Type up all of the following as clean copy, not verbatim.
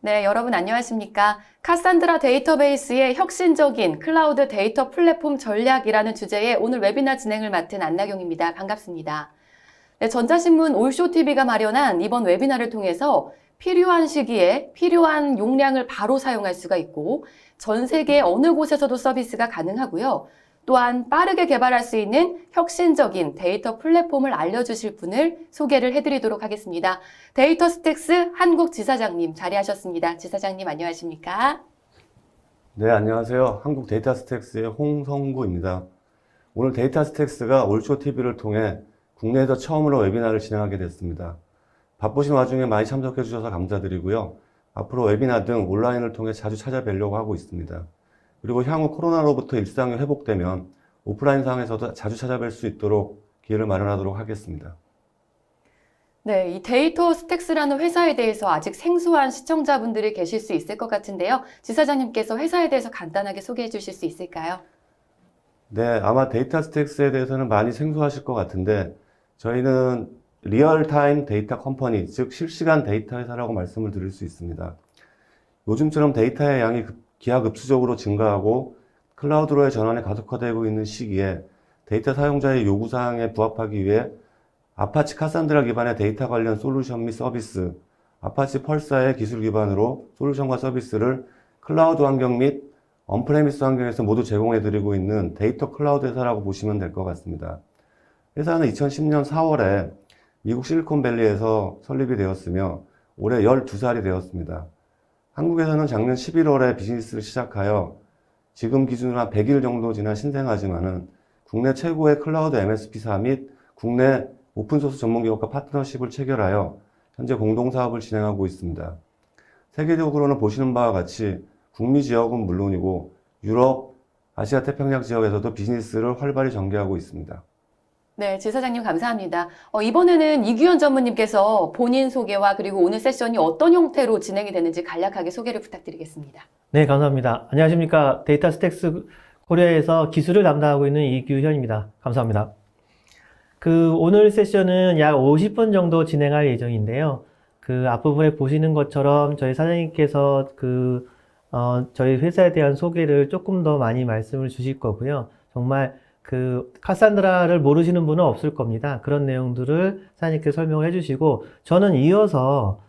네, 여러분 안녕하십니까? 카산드라 데이터베이스의 혁신적인 클라우드 데이터 플랫폼 전략이라는 주제의 오늘 웨비나 진행을 맡은 안나경입니다. 반갑습니다. 네, 전자신문 올쇼TV가 마련한 이번 웨비나를 통해서 필요한 시기에 필요한 용량을 바로 사용할 수가 있고 전 세계 어느 곳에서도 서비스가 가능하고요. 또한 빠르게 개발할 수 있는 혁신적인 데이터 플랫폼을 알려주실 분을 소개를 해드리도록 하겠습니다. 데이터 스택스 한국 지사장님 자리하셨습니다. 지사장님 안녕하십니까? 네, 안녕하세요. 한국 데이터 스택스의 홍성구입니다. 오늘 데이터 스택스가 올쇼TV를 통해 국내에서 처음으로 웨비나를 진행하게 됐습니다. 바쁘신 와중에 많이 참석해 주셔서 감사드리고요. 앞으로 웨비나 등 온라인을 통해 자주 찾아뵈려고 하고 있습니다. 그리고 향후 코로나로부터 일상이 회복되면 오프라인 상에서도 자주 찾아뵐 수 있도록 기회를 마련하도록 하겠습니다. 네, 이 데이터 스택스라는 회사에 대해서 아직 생소한 시청자분들이 계실 수 있을 것 같은데요. 지사장님께서 회사에 대해서 간단하게 소개해 주실 수 있을까요? 네, 아마 데이터 스택스에 대해서는 많이 생소하실 것 같은데 저희는 리얼타임 데이터 컴퍼니, 즉 실시간 데이터 회사라고 말씀을 드릴 수 있습니다. 요즘처럼 데이터의 양이 기하급수적으로 증가하고 클라우드로의 전환이 가속화되고 있는 시기에 데이터 사용자의 요구사항에 부합하기 위해 아파치 카산드라 기반의 데이터 관련 솔루션 및 서비스, 아파치 펄사의 기술 기반으로 솔루션과 서비스를 클라우드 환경 및 언프레미스 환경에서 모두 제공해드리고 있는 데이터 클라우드 회사라고 보시면 될 것 같습니다. 회사는 2010년 4월에 미국 실리콘밸리에서 설립이 되었으며 올해 12살이 되었습니다. 한국에서는 작년 11월에 비즈니스를 시작하여 지금 기준으로 한 100일 정도 지난 신생아지만은 국내 최고의 클라우드 MSP사 및 국내 오픈소스 전문기업과 파트너십을 체결하여 현재 공동사업을 진행하고 있습니다. 세계적으로는 보시는 바와 같이 북미 지역은 물론이고 유럽, 아시아 태평양 지역에서도 비즈니스를 활발히 전개하고 있습니다. 네, 지사장님 감사합니다. 이번에는 이규현 전무님께서 본인 소개와 그리고 오늘 세션이 어떤 형태로 진행이 되는지 간략하게 소개를 부탁드리겠습니다. 네, 감사합니다. 안녕하십니까. 데이터 스택스 코리아에서 기술을 담당하고 있는 이규현입니다. 감사합니다. 오늘 세션은 약 50분 정도 진행할 예정인데요. 앞부분에 보시는 것처럼 저희 사장님께서 저희 회사에 대한 소개를 조금 더 많이 말씀을 주실 거고요. 정말 카산드라를 모르시는 분은 없을 겁니다. 그런 내용들을 사장님께 설명을 해주시고, 저는 이어서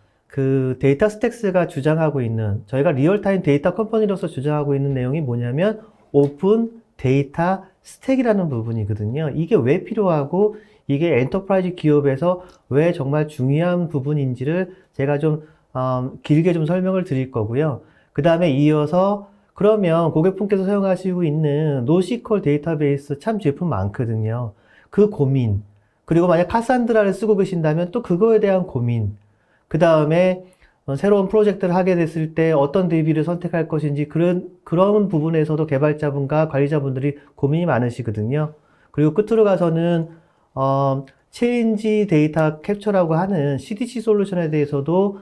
데이터 스택스가 주장하고 있는, 저희가 리얼타임 데이터 컴퍼니로서 주장하고 있는 내용이 뭐냐면, 오픈 데이터 스택이라는 부분이거든요. 이게 왜 필요하고, 이게 엔터프라이즈 기업에서 왜 정말 중요한 부분인지를 제가 좀, 길게 좀 설명을 드릴 거고요. 그 다음에 이어서, 그러면 고객분께서 사용하시고 있는 노시퀄 데이터베이스 참 제품 많거든요. 그 고민, 그리고 만약 카산드라를 쓰고 계신다면 또 그거에 대한 고민, 그 다음에 새로운 프로젝트를 하게 됐을 때 어떤 DB를 선택할 것인지 그런 부분에서도 개발자분과 관리자분들이 고민이 많으시거든요. 그리고 끝으로 가서는 체인지 데이터 캡처라고 하는 CDC 솔루션에 대해서도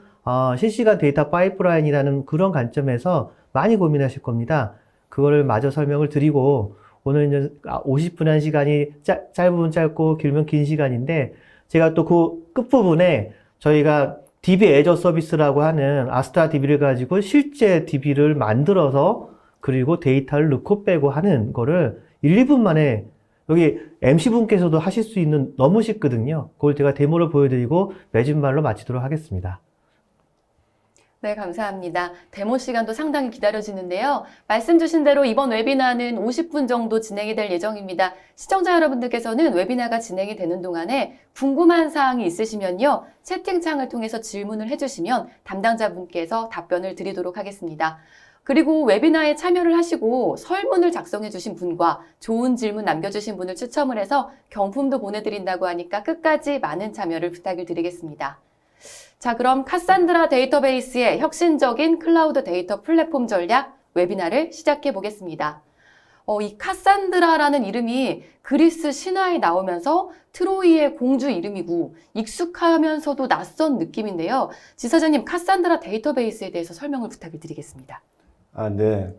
실시간 데이터 파이프라인이라는 그런 관점에서 많이 고민하실 겁니다. 그거를 마저 설명을 드리고, 오늘 이제 50분 한 시간이 짧으면 짧고 길면 긴 시간인데, 제가 또 그 끝부분에 저희가 DB 애저 서비스라고 하는 아스트라 DB를 가지고 실제 DB를 만들어서 그리고 데이터를 넣고 빼고 하는 거를 1, 2분 만에 여기 MC분께서도 하실 수 있는 너무 쉽거든요. 그걸 제가 데모를 보여드리고 매진말로 마치도록 하겠습니다. 네, 감사합니다. 데모 시간도 상당히 기다려지는데요. 말씀 주신 대로 이번 웨비나는 50분 정도 진행이 될 예정입니다. 시청자 여러분들께서는 웨비나가 진행이 되는 동안에 궁금한 사항이 있으시면요. 채팅창을 통해서 질문을 해주시면 담당자분께서 답변을 드리도록 하겠습니다. 그리고 웨비나에 참여를 하시고 설문을 작성해 주신 분과 좋은 질문 남겨주신 분을 추첨을 해서 경품도 보내드린다고 하니까 끝까지 많은 참여를 부탁을 드리겠습니다. 자, 그럼 카산드라 데이터베이스의 혁신적인 클라우드 데이터 플랫폼 전략 웨비나를 시작해 보겠습니다. 이 카산드라라는 이름이 그리스 신화에 나오면서 트로이의 공주 이름이고 익숙하면서도 낯선 느낌인데요. 지사장님, 카산드라 데이터베이스에 대해서 설명을 부탁을 드리겠습니다. 네.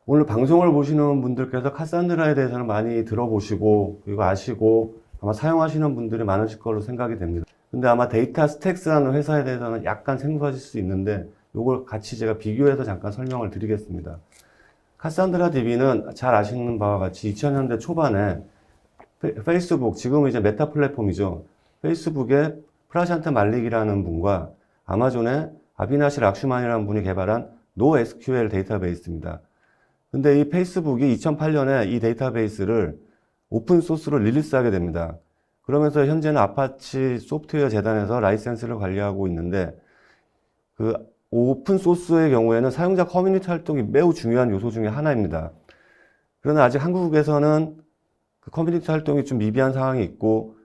오늘 방송을 보시는 분들께서 카산드라에 대해서는 많이 들어보시고, 그리고 아시고, 아마 사용하시는 분들이 많으실 걸로 생각이 됩니다. 근데 아마 데이터 스택스라는 회사에 대해서는 약간 생소하실 수 있는데 요걸 같이 제가 비교해서 잠깐 설명을 드리겠습니다. 카산드라 DB는 잘 아시는 바와 같이 2000년대 초반에 페이스북, 지금은 이제 메타 플랫폼이죠. 페이스북의 프라샨트 말릭이라는 분과 아마존의 아비나시 락슈만이라는 분이 개발한 NoSQL 데이터베이스입니다. 근데 이 페이스북이 2008년에 이 데이터베이스를 오픈소스로 릴리스하게 됩니다. 그러면서 현재는 아파치 소프트웨어 재단에서 라이센스를 관리하고 있는데, 그 오픈소스의 경우에는 사용자 커뮤니티 활동이 매우 중요한 요소 중에 하나입니다. 그러나 아직 한국에서는 그 커뮤니티 활동이 좀 미비한 상황이 있고,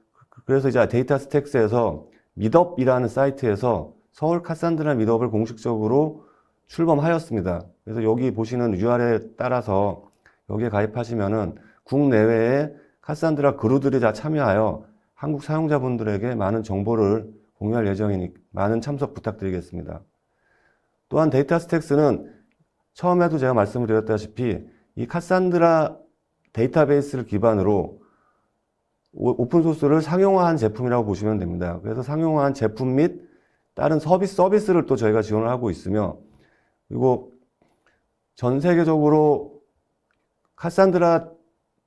그래서 이제 데이터 스택스에서 미덥이라는 사이트에서 서울 카산드라 미덥을 공식적으로 출범하였습니다. 그래서 여기 보시는 URL에 따라서 여기에 가입하시면은 국내외에 카산드라 그루들이 다 참여하여 한국 사용자분들에게 많은 정보를 공유할 예정이니 많은 참석 부탁드리겠습니다. 또한 데이터 스택스는 처음에도 제가 말씀을 드렸다시피 이 카산드라 데이터베이스를 기반으로 오픈소스를 상용화한 제품이라고 보시면 됩니다. 그래서 상용화한 제품 및 다른 서비스를 또 저희가 지원을 하고 있으며, 그리고 전 세계적으로 카산드라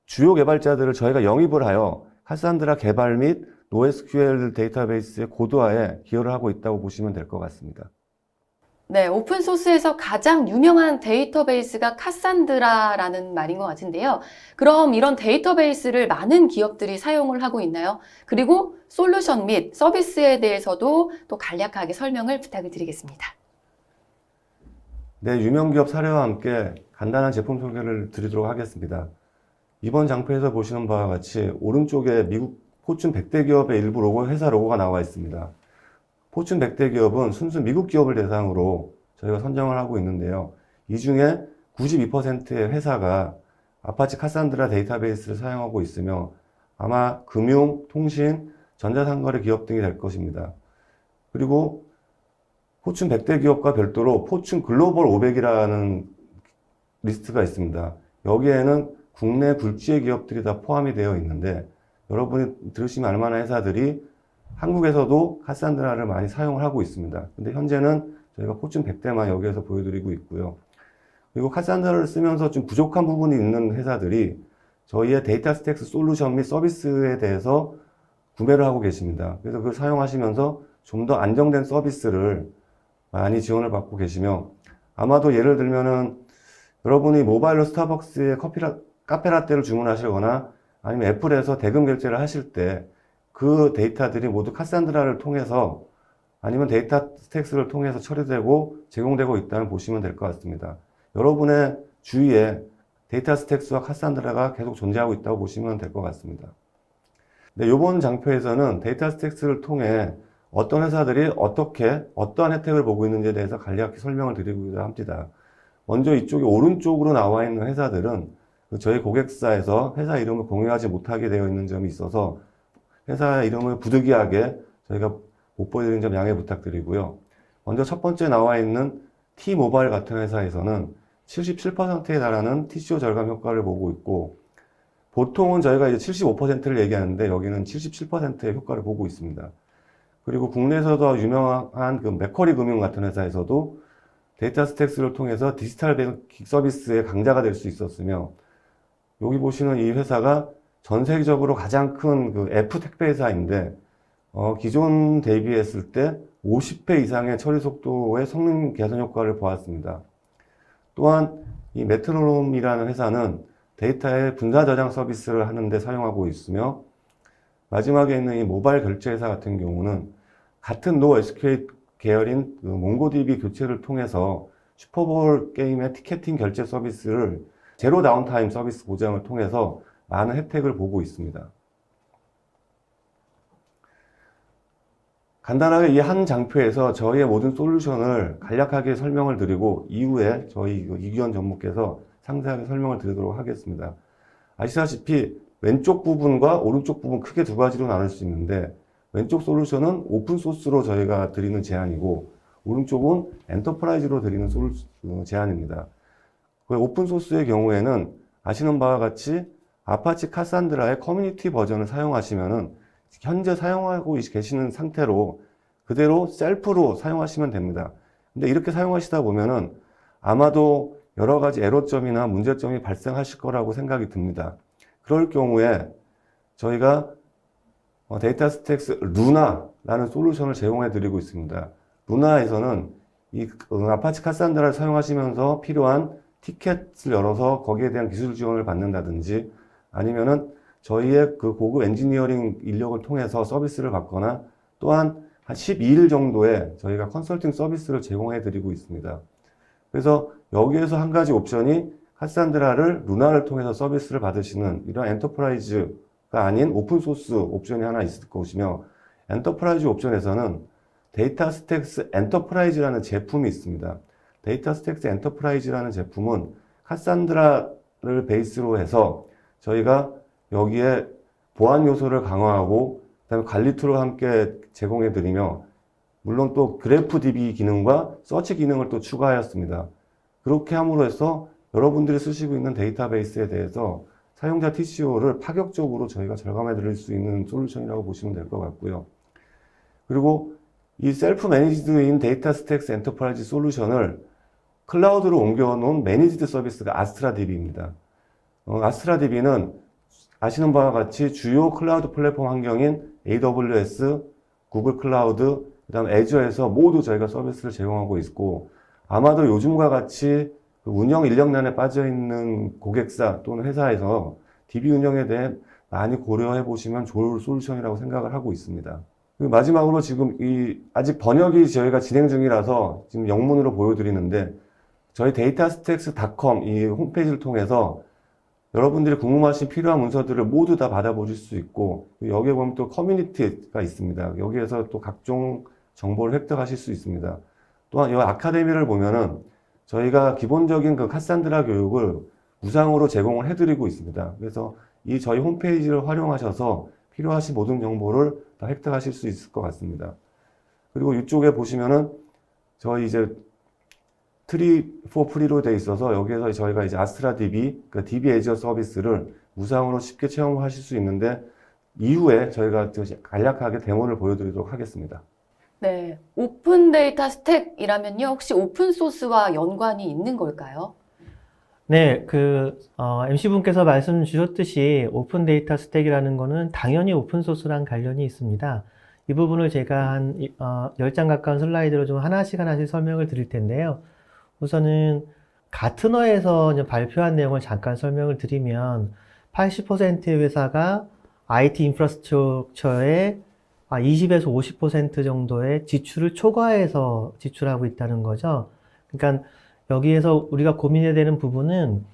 주요 개발자들을 저희가 영입을 하여 카산드라 개발 및 NoSQL 데이터베이스의 고도화에 기여를 하고 있다고 보시면 될 것 같습니다. 네, 오픈소스에서 가장 유명한 데이터베이스가 카산드라라는 말인 것 같은데요. 그럼 이런 데이터베이스를 많은 기업들이 사용을 하고 있나요? 그리고 솔루션 및 서비스에 대해서도 또 간략하게 설명을 부탁을 드리겠습니다. 네, 유명 기업 사례와 함께 간단한 제품 소개를 드리도록 하겠습니다. 이번 장표에서 보시는 바와 같이 오른쪽에 미국 포춘 100대 기업의 일부 로고, 회사 로고가 나와 있습니다. 포춘 100대 기업은 순수 미국 기업을 대상으로 저희가 선정을 하고 있는데요. 이 중에 92%의 회사가 아파치 카산드라 데이터베이스를 사용하고 있으며 아마 금융, 통신, 전자상거래 기업 등이 될 것입니다. 그리고 포춘 100대 기업과 별도로 포춘 글로벌 500이라는 리스트가 있습니다. 여기에는 국내 굴지의 기업들이 다 포함이 되어 있는데, 여러분이 들으시면 알만한 회사들이 한국에서도 카산드라를 많이 사용을 하고 있습니다. 근데 현재는 저희가 포춘 100대만 여기에서 보여드리고 있고요. 그리고 카산드라를 쓰면서 좀 부족한 부분이 있는 회사들이 저희의 데이터 스택스 솔루션 및 서비스에 대해서 구매를 하고 계십니다. 그래서 그걸 사용하시면서 좀 더 안정된 서비스를 많이 지원을 받고 계시며, 아마도 예를 들면은 여러분이 모바일로 스타벅스에 카페라떼를 주문하시거나 아니면 애플에서 대금 결제를 하실 때 그 데이터들이 모두 카산드라를 통해서 아니면 데이터 스택스를 통해서 처리되고 제공되고 있다는 보시면 될 것 같습니다. 여러분의 주위에 데이터 스택스와 카산드라가 계속 존재하고 있다고 보시면 될 것 같습니다. 네, 이번 장표에서는 데이터 스택스를 통해 어떤 회사들이 어떠한 혜택을 보고 있는지에 대해서 간략히 설명을 드리고자 합니다. 먼저 이쪽에 오른쪽으로 나와 있는 회사들은 저희 고객사에서 회사 이름을 공유하지 못하게 되어 있는 점이 있어서 회사 이름을 부득이하게 저희가 못 보여드리는 점 양해 부탁드리고요. 먼저 첫 번째 나와 있는 T모바일 같은 회사에서는 77%에 달하는 TCO 절감 효과를 보고 있고, 보통은 저희가 이제 75%를 얘기하는데 여기는 77%의 효과를 보고 있습니다. 그리고 국내에서도 유명한 그 맥쿼리 금융 같은 회사에서도 데이터 스택스를 통해서 디지털 뱅킹 서비스의 강자가 될 수 있었으며, 여기 보시는 이 회사가 전 세계적으로 가장 큰 그 F 택배 회사인데, 기존 대비했을 때 50배 이상의 처리 속도의 성능 개선 효과를 보았습니다. 또한 이 메트로놈이라는 회사는 데이터의 분산 저장 서비스를 하는데 사용하고 있으며, 마지막에 있는 이 모바일 결제 회사 같은 경우는 같은 NoSQL 계열인 그 몽고DB 교체를 통해서 슈퍼볼 게임의 티켓팅 결제 서비스를 제로 다운타임 서비스 보장을 통해서 많은 혜택을 보고 있습니다. 간단하게 이 한 장표에서 저희의 모든 솔루션을 간략하게 설명을 드리고 이후에 저희 이규현 전무께서 상세하게 설명을 드리도록 하겠습니다. 아시다시피 왼쪽 부분과 오른쪽 부분 크게 두 가지로 나눌 수 있는데, 왼쪽 솔루션은 오픈소스로 저희가 드리는 제안이고, 오른쪽은 엔터프라이즈로 드리는 제안입니다. 오픈소스의 경우에는 아시는 바와 같이 아파치 카산드라의 커뮤니티 버전을 사용하시면은 현재 사용하고 계시는 상태로 그대로 셀프로 사용하시면 됩니다. 근데 이렇게 사용하시다 보면은 아마도 여러 가지 에러점이나 문제점이 발생하실 거라고 생각이 듭니다. 그럴 경우에 저희가 데이터 스택스 루나라는 솔루션을 제공해 드리고 있습니다. 루나에서는 이 아파치 카산드라를 사용하시면서 필요한 티켓을 열어서 거기에 대한 기술 지원을 받는다든지 아니면은 저희의 그 고급 엔지니어링 인력을 통해서 서비스를 받거나 또한 한 12일 정도의 저희가 컨설팅 서비스를 제공해 드리고 있습니다. 그래서 여기에서 한 가지 옵션이 카산드라를 루나를 통해서 서비스를 받으시는 이런 엔터프라이즈가 아닌 오픈소스 옵션이 하나 있을 것이며, 엔터프라이즈 옵션에서는 데이터 스택스 엔터프라이즈라는 제품이 있습니다. 데이터 스택스 엔터프라이즈라는 제품은 카산드라를 베이스로 해서 저희가 여기에 보안 요소를 강화하고 그다음에 관리 툴을 함께 제공해 드리며, 물론 또 그래프DB 기능과 서치 기능을 또 추가하였습니다. 그렇게 함으로 해서 여러분들이 쓰시고 있는 데이터베이스에 대해서 사용자 TCO를 파격적으로 저희가 절감해 드릴 수 있는 솔루션이라고 보시면 될 것 같고요. 그리고 이 셀프 매니지드인 데이터 스택스 엔터프라이즈 솔루션을 클라우드로 옮겨 놓은 매니지드 서비스가 아스트라DB입니다. 아스트라DB는 아시는 바와 같이 주요 클라우드 플랫폼 환경인 AWS, 구글 클라우드, 그다음 애저에서 모두 저희가 서비스를 제공하고 있고, 아마도 요즘과 같이 운영 인력난에 빠져 있는 고객사 또는 회사에서 DB 운영에 대해 많이 고려해 보시면 좋을 솔루션이라고 생각을 하고 있습니다. 그리고 마지막으로 지금 아직 번역이 저희가 진행 중이라서 지금 영문으로 보여드리는데, 저희 데이터스택스.com 이 홈페이지를 통해서 여러분들이 궁금하신 필요한 문서들을 모두 다 받아보실 수 있고, 여기에 보면 또 커뮤니티가 있습니다. 여기에서 또 각종 정보를 획득하실 수 있습니다. 또한 이 아카데미를 보면은 저희가 기본적인 그 카산드라 교육을 무상으로 제공을 해드리고 있습니다. 그래서 이 저희 홈페이지를 활용하셔서 필요하신 모든 정보를 다 획득하실 수 있을 것 같습니다. 그리고 이쪽에 보시면은 저희 이제 트리 포 프리로 되어 있어서 여기에서 저희가 이제 아스트라DB, 그러니까 DB 애저 서비스를 무상으로 쉽게 체험하실 수 있는데, 이후에 저희가 간략하게 데모를 보여드리도록 하겠습니다. 네, 오픈 데이터 스택이라면요, 혹시 오픈 소스와 연관이 있는 걸까요? 네, MC분께서 말씀 주셨듯이 오픈 데이터 스택이라는 거는 당연히 오픈 소스랑 관련이 있습니다. 이 부분을 제가 한 10장 가까운 슬라이드로 좀 하나씩 설명을 드릴 텐데요. 우선은 가트너에서 발표한 내용을 잠깐 설명을 드리면 80%의 회사가 IT 인프라스트럭처에 20에서 50% 정도의 지출을 초과해서 지출하고 있다는 거죠. 그러니까 여기에서 우리가 고민해야 되는 부분은,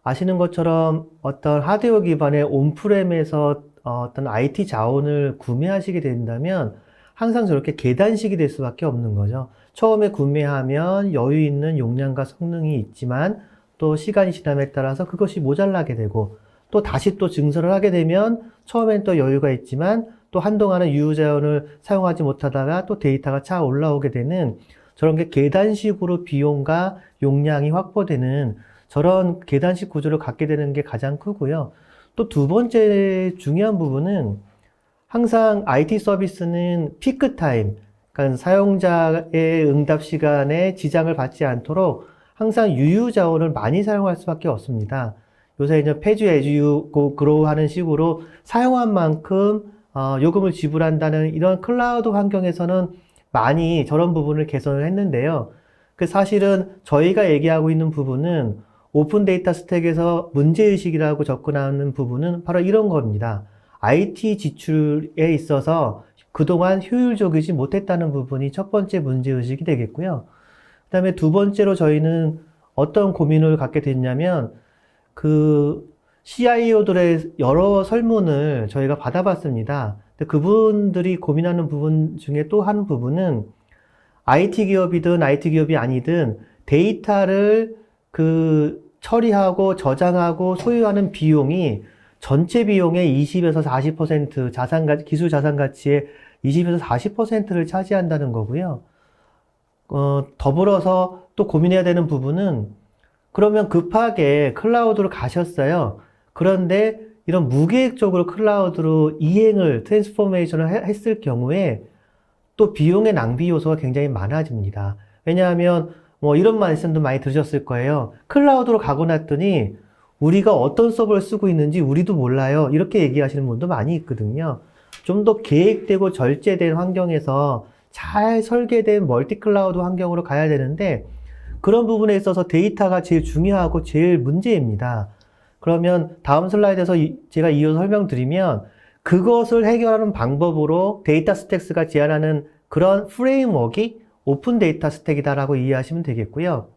아시는 것처럼 어떤 하드웨어 기반의 온프렘에서 어떤 IT 자원을 구매하시게 된다면 항상 저렇게 계단식이 될 수밖에 없는 거죠. 처음에 구매하면 여유 있는 용량과 성능이 있지만 또 시간이 지남에 따라서 그것이 모자라게 되고, 또 다시 또 증설을 하게 되면 처음엔 또 여유가 있지만 또 한동안은 유효 자원을 사용하지 못하다가 또 데이터가 차 올라오게 되는, 저런 게 계단식으로 비용과 용량이 확보되는 저런 계단식 구조를 갖게 되는 게 가장 크고요. 또 두 번째 중요한 부분은, 항상 IT 서비스는 피크 타임, 그러니까 사용자의 응답 시간에 지장을 받지 않도록 항상 유유 자원을 많이 사용할 수밖에 없습니다. 요새 이제 Pay as you grow 하는 식으로 사용한 만큼 요금을 지불한다는 이런 클라우드 환경에서는 많이 저런 부분을 개선을 했는데요. 그 사실은 저희가 얘기하고 있는 부분은 오픈 데이터 스택에서 문제의식이라고 접근하는 부분은 바로 이런 겁니다. IT 지출에 있어서 그동안 효율적이지 못했다는 부분이 첫 번째 문제의식이 되겠고요. 그 다음에 두 번째로 저희는 어떤 고민을 갖게 됐냐면, CIO들의 여러 설문을 저희가 받아봤습니다. 근데 그분들이 고민하는 부분 중에 또 한 부분은, IT 기업이든 IT 기업이 아니든 데이터를 처리하고 저장하고 소유하는 비용이 전체 비용의 20에서 40% 기술 자산 가치의 20에서 40%를 차지한다는 거고요. 더불어서 또 고민해야 되는 부분은, 그러면 급하게 클라우드로 가셨어요. 그런데 이런 무계획적으로 클라우드로 트랜스포메이션을 했을 경우에 또 비용의 낭비 요소가 굉장히 많아집니다. 왜냐하면 뭐 이런 말씀도 많이 들으셨을 거예요. 클라우드로 가고 났더니 우리가 어떤 서버를 쓰고 있는지 우리도 몰라요. 이렇게 얘기하시는 분도 많이 있거든요. 좀 더 계획되고 절제된 환경에서 잘 설계된 멀티 클라우드 환경으로 가야 되는데 그런 부분에 있어서 데이터가 제일 중요하고 제일 문제입니다. 그러면 다음 슬라이드에서 제가 이어서 설명드리면 그것을 해결하는 방법으로 데이터 스택스가 제안하는 그런 프레임워크가 오픈 데이터 스택이다라고 이해하시면 되겠고요.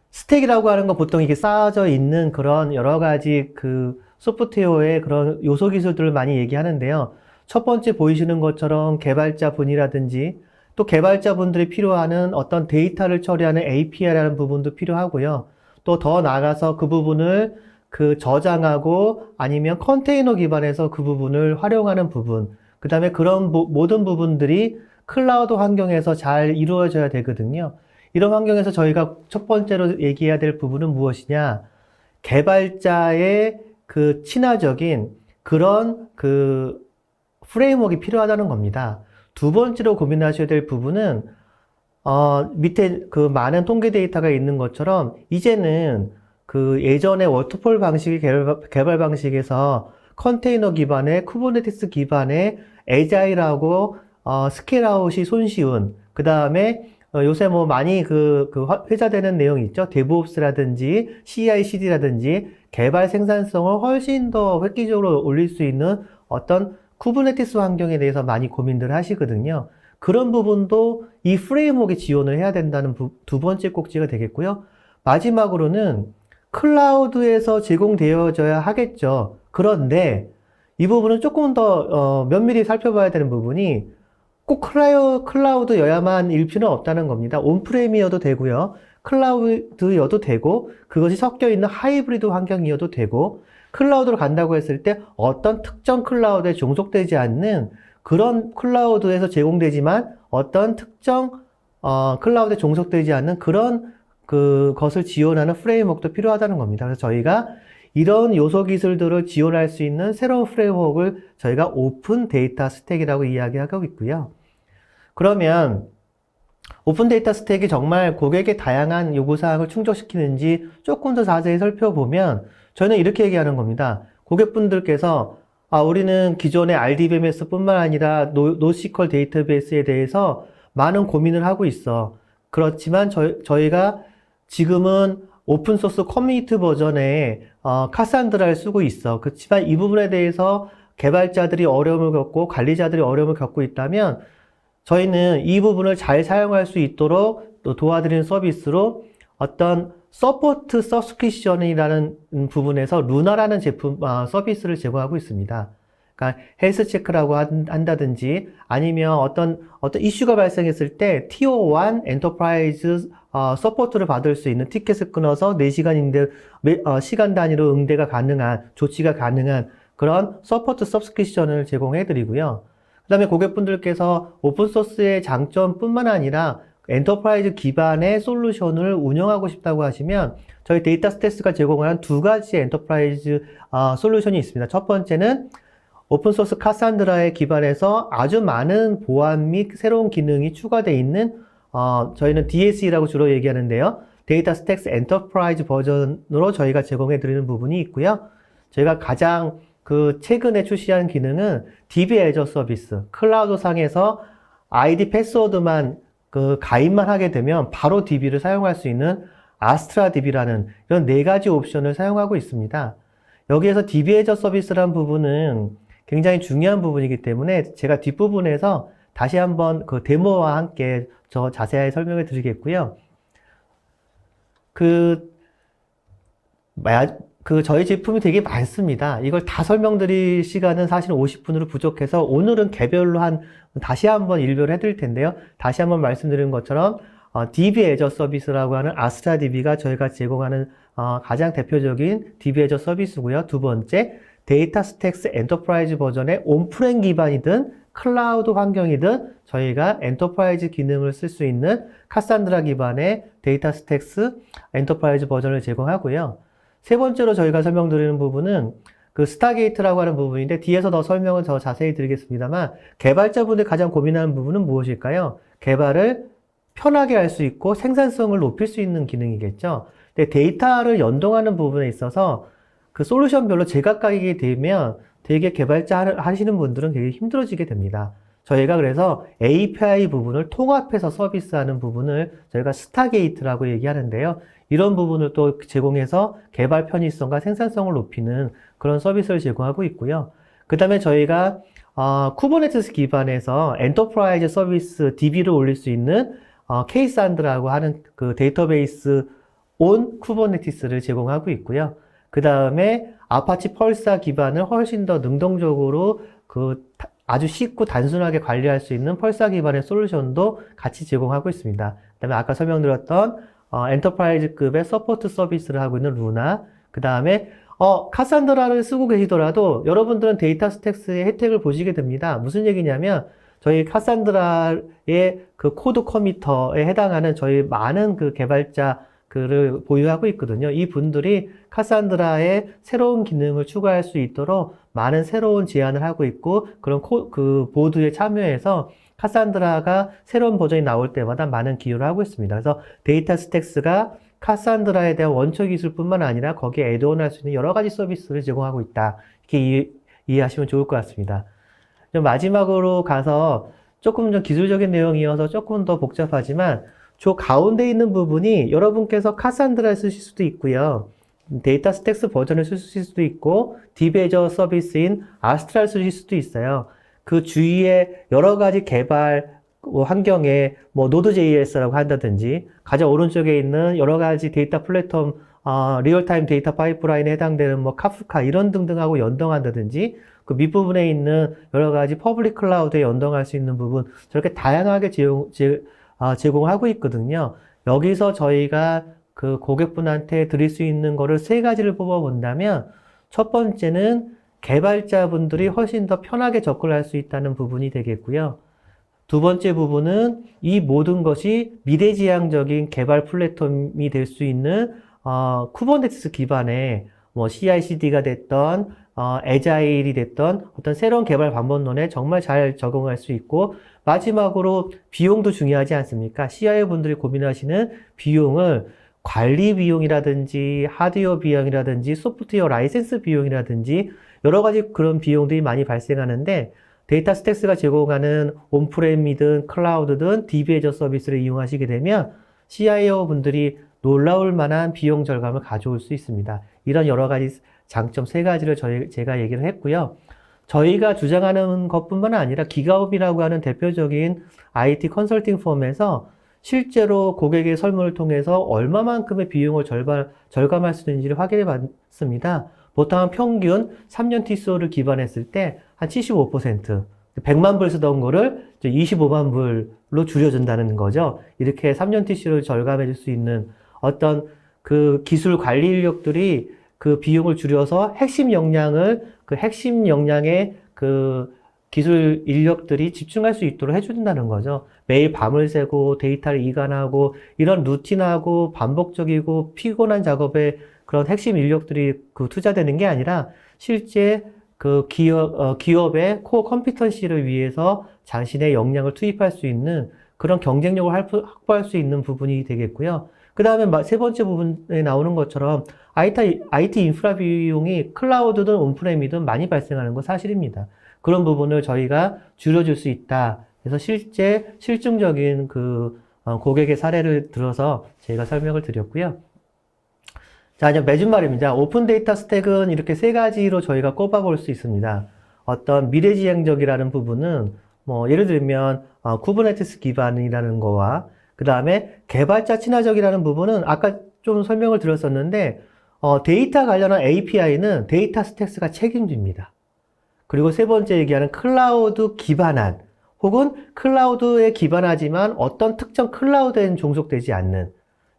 스택이라고 하는 건 보통 이게 쌓아져 있는 그런 여러 가지 그 소프트웨어의 그런 요소 기술들을 많이 얘기하는데요. 첫 번째 보이시는 것처럼 개발자분이라든지 또 개발자분들이 필요하는 어떤 데이터를 처리하는 API라는 부분도 필요하고요. 또 더 나아가서 그 부분을 그 저장하고 아니면 컨테이너 기반에서 그 부분을 활용하는 부분, 그 다음에 그런 모든 부분들이 클라우드 환경에서 잘 이루어져야 되거든요. 이런 환경에서 저희가 첫 번째로 얘기해야 될 부분은 무엇이냐? 개발자의 그 친화적인 그런 그 프레임워크가 필요하다는 겁니다. 두 번째로 고민하셔야 될 부분은 밑에 그 많은 통계 데이터가 있는 것처럼 이제는 그 예전에 워터폴 방식의 개발 방식에서 컨테이너 기반의 쿠버네티스 기반의 애자일하고 스케일아웃이 손쉬운 그 다음에 요새 뭐 많이 회자되는 내용이 있죠. 데브옵스라든지 CI/CD라든지 개발 생산성을 훨씬 더 획기적으로 올릴 수 있는 어떤 쿠버네티스 환경에 대해서 많이 고민들 하시거든요. 그런 부분도 이 프레임워크에 지원을 해야 된다는 두 번째 꼭지가 되겠고요. 마지막으로는 클라우드에서 제공되어져야 하겠죠. 그런데 이 부분은 조금 더 면밀히 살펴봐야 되는 부분이 꼭 클라우드여야만 일 필요는 없다는 겁니다. 온프레미어도 되고요. 클라우드여도 되고 그것이 섞여 있는 하이브리드 환경이어도 되고 클라우드로 간다고 했을 때 어떤 특정 클라우드에 종속되지 않는 그런 클라우드에서 제공되지만 어떤 특정 클라우드에 종속되지 않는 그런 것을 지원하는 프레임워크도 필요하다는 겁니다. 그래서 저희가 이런 요소 기술들을 지원할 수 있는 새로운 프레임워크를 저희가 오픈 데이터 스택이라고 이야기하고 있고요. 그러면 오픈 데이터 스택이 정말 고객의 다양한 요구사항을 충족시키는지 조금 더 자세히 살펴보면 저희는 이렇게 얘기하는 겁니다. 고객분들께서 우리는 기존의 RDBMS 뿐만 아니라 노시퀄 데이터베이스에 대해서 많은 고민을 하고 있어. 그렇지만 저희가 지금은 오픈소스 커뮤니티 버전의 카산드라를 쓰고 있어. 그렇지만 이 부분에 대해서 개발자들이 어려움을 겪고 관리자들이 어려움을 겪고 있다면 저희는 이 부분을 잘 사용할 수 있도록 또 도와드리는 서비스로 어떤 서포트 서브스크립션이라는 부분에서 루나라는 제품 서비스를 제공하고 있습니다. 그러니까 헬스 체크라고 한다든지 아니면 어떤 이슈가 발생했을 때 티어 1 엔터프라이즈 서포트를 받을 수 있는 티켓을 끊어서 4시간 시간 단위로 응대가 가능한 조치가 가능한 그런 서포트 서브스크립션을 제공해 드리고요. 그다음에 고객분들께서 오픈소스의 장점뿐만 아니라 엔터프라이즈 기반의 솔루션을 운영하고 싶다고 하시면 저희 데이터 스택스가 제공하는 두 가지 엔터프라이즈 솔루션이 있습니다. 첫 번째는 오픈소스 카산드라에 기반해서 아주 많은 보안 및 새로운 기능이 추가되어 있는 저희는 DSE라고 주로 얘기하는데요. 데이터 스택스 엔터프라이즈 버전으로 저희가 제공해 드리는 부분이 있고요. 저희가 가장 최근에 출시한 기능은 DB 애저 서비스, 클라우드 상에서 아이디 패스워드만 가입만 하게 되면 바로 DB를 사용할 수 있는 아스트라 DB라는 이런 4가지 옵션을 사용하고 있습니다. 여기에서 DB 애저 서비스라는 부분은 굉장히 중요한 부분이기 때문에 제가 뒷부분에서 다시 한번 데모와 함께 자세히 설명을 드리겠고요. 저희 제품이 되게 많습니다. 이걸 다 설명드릴 시간은 사실 50분으로 부족해서 오늘은 개별로 다시 한번 일별을 해드릴 텐데요. 다시 한번 말씀드린 것처럼 DB 애저 서비스라고 하는 아스트라 DB가 저희가 제공하는 가장 대표적인 DB 애저 서비스고요. 두 번째, 데이터 스택스 엔터프라이즈 버전의 온프렘 기반이든 클라우드 환경이든 저희가 엔터프라이즈 기능을 쓸 수 있는 카산드라 기반의 데이터 스택스 엔터프라이즈 버전을 제공하고요. 세 번째로 저희가 설명드리는 부분은 스타게이트라고 하는 부분인데 뒤에서 더 설명을 더 자세히 드리겠습니다만 개발자분들이 가장 고민하는 부분은 무엇일까요? 개발을 편하게 할 수 있고 생산성을 높일 수 있는 기능이겠죠. 근데 데이터를 연동하는 부분에 있어서 그 솔루션별로 제각각이게 되면 되게 개발자 하시는 분들은 되게 힘들어지게 됩니다. 저희가 그래서 API 부분을 통합해서 서비스하는 부분을 저희가 스타게이트라고 얘기하는데요. 이런 부분을 또 제공해서 개발 편의성과 생산성을 높이는 그런 서비스를 제공하고 있고요. 그 다음에 저희가 쿠버네티스 기반에서 엔터프라이즈 서비스 DB를 올릴 수 있는 K산드라고 하는 그 데이터베이스 온 쿠버네티스를 제공하고 있고요. 그 다음에 아파치 펄사 기반을 훨씬 더 능동적으로 아주 쉽고 단순하게 관리할 수 있는 펄사 기반의 솔루션도 같이 제공하고 있습니다. 그 다음에 아까 설명드렸던 엔터프라이즈급의 서포트 서비스를 하고 있는 루나, 그 다음에 카산드라를 쓰고 계시더라도 여러분들은 데이터 스택스의 혜택을 보시게 됩니다. 무슨 얘기냐면 저희 카산드라의 그 코드 커미터에 해당하는 저희 많은 그 개발자 를 보유하고 있거든요. 이 분들이 카산드라의 새로운 기능을 추가할 수 있도록 많은 새로운 제안을 하고 있고 그런 그 보드에 참여해서 카산드라가 새로운 버전이 나올 때마다 많은 기여를 하고 있습니다. 그래서 데이터 스택스가 카산드라에 대한 원초 기술뿐만 아니라 거기에 애드온 할 수 있는 여러 가지 서비스를 제공하고 있다. 이렇게 이해하시면 좋을 것 같습니다. 마지막으로 가서 조금 좀 기술적인 내용이어서 조금 더 복잡하지만 저 가운데 있는 부분이 여러분께서 카산드라를 쓰실 수도 있고요. 데이터 스택스 버전을 쓰실 수도 있고 딥에저 서비스인 아스트랄 쓰실 수도 있어요. 그 주위에 여러 가지 개발 환경에 노드.js라고 한다든지 가장 오른쪽에 있는 여러 가지 데이터 플랫폼 리얼타임 데이터 파이프라인에 해당되는 카프카 이런 등등하고 연동한다든지 그 밑부분에 있는 여러 가지 퍼블릭 클라우드에 연동할 수 있는 부분 저렇게 다양하게 제공하고 있거든요. 여기서 저희가 그 고객분한테 드릴 수 있는 거를 세 가지를 뽑아본다면 첫 번째는 개발자분들이 훨씬 더 편하게 접근할 수 있다는 부분이 되겠고요. 두 번째 부분은 이 모든 것이 미래지향적인 개발 플랫폼이 될 수 있는 쿠버네티스 기반의 CI/CD가 됐던 애자일이 됐던 어떤 새로운 개발 방법론에 정말 잘 적응할 수 있고 마지막으로 비용도 중요하지 않습니까? CIO 분들이 고민하시는 비용을 관리 비용이라든지 하드웨어 비용이라든지 소프트웨어 라이센스 비용이라든지 여러 가지 그런 비용들이 많이 발생하는데 데이터 스택스가 제공하는 온프렘이든 클라우드든 DB-Azure 서비스를 이용하시게 되면 CIO 분들이 놀라울 만한 비용 절감을 가져올 수 있습니다. 이런 여러 가지 장점 세 가지를 제가 얘기를 했고요. 저희가 주장하는 것뿐만 아니라 기가업이라고 하는 대표적인 IT 컨설팅 펌에서 실제로 고객의 설문을 통해서 얼마만큼의 비용을 절감할 수 있는지를 확인해 봤습니다. 보통 평균 3년 TCO를 기반했을 때 한 75%, 100만 불 쓰던 거를 25만 불로 줄여준다는 거죠. 이렇게 3년 TCO를 절감해 줄 수 있는 어떤 그 기술 관리 인력들이 그 비용을 줄여서 핵심 역량의 그 기술 인력들이 집중할 수 있도록 해준다는 거죠. 매일 밤을 새고 데이터를 이관하고 이런 루틴하고 반복적이고 피곤한 작업에 그런 핵심 인력들이 투자되는 게 아니라 실제 그 기업의 코어 컴피턴시를 위해서 자신의 역량을 투입할 수 있는 그런 경쟁력을 확보할 수 있는 부분이 되겠고요. 그 다음에 세 번째 부분에 나오는 것처럼 IT 인프라 비용이 클라우드든 온프렘이든 많이 발생하는 건 사실입니다. 그런 부분을 저희가 줄여줄 수 있다. 그래서 실증적인 고객의 사례를 들어서 제가 설명을 드렸고요. 자, 이제 맺은 말입니다. 오픈 데이터 스택은 이렇게 세 가지로 저희가 꼽아볼 수 있습니다. 어떤 미래지향적이라는 부분은 예를 들면 쿠버네티스 기반이라는 거와 그 다음에 개발자 친화적이라는 부분은 아까 좀 설명을 드렸었는데 데이터 관련한 API는 데이터 스택스가 책임집니다. 그리고 세 번째 얘기하는 클라우드 기반한 혹은 클라우드에 기반하지만 어떤 특정 클라우드에는 종속되지 않는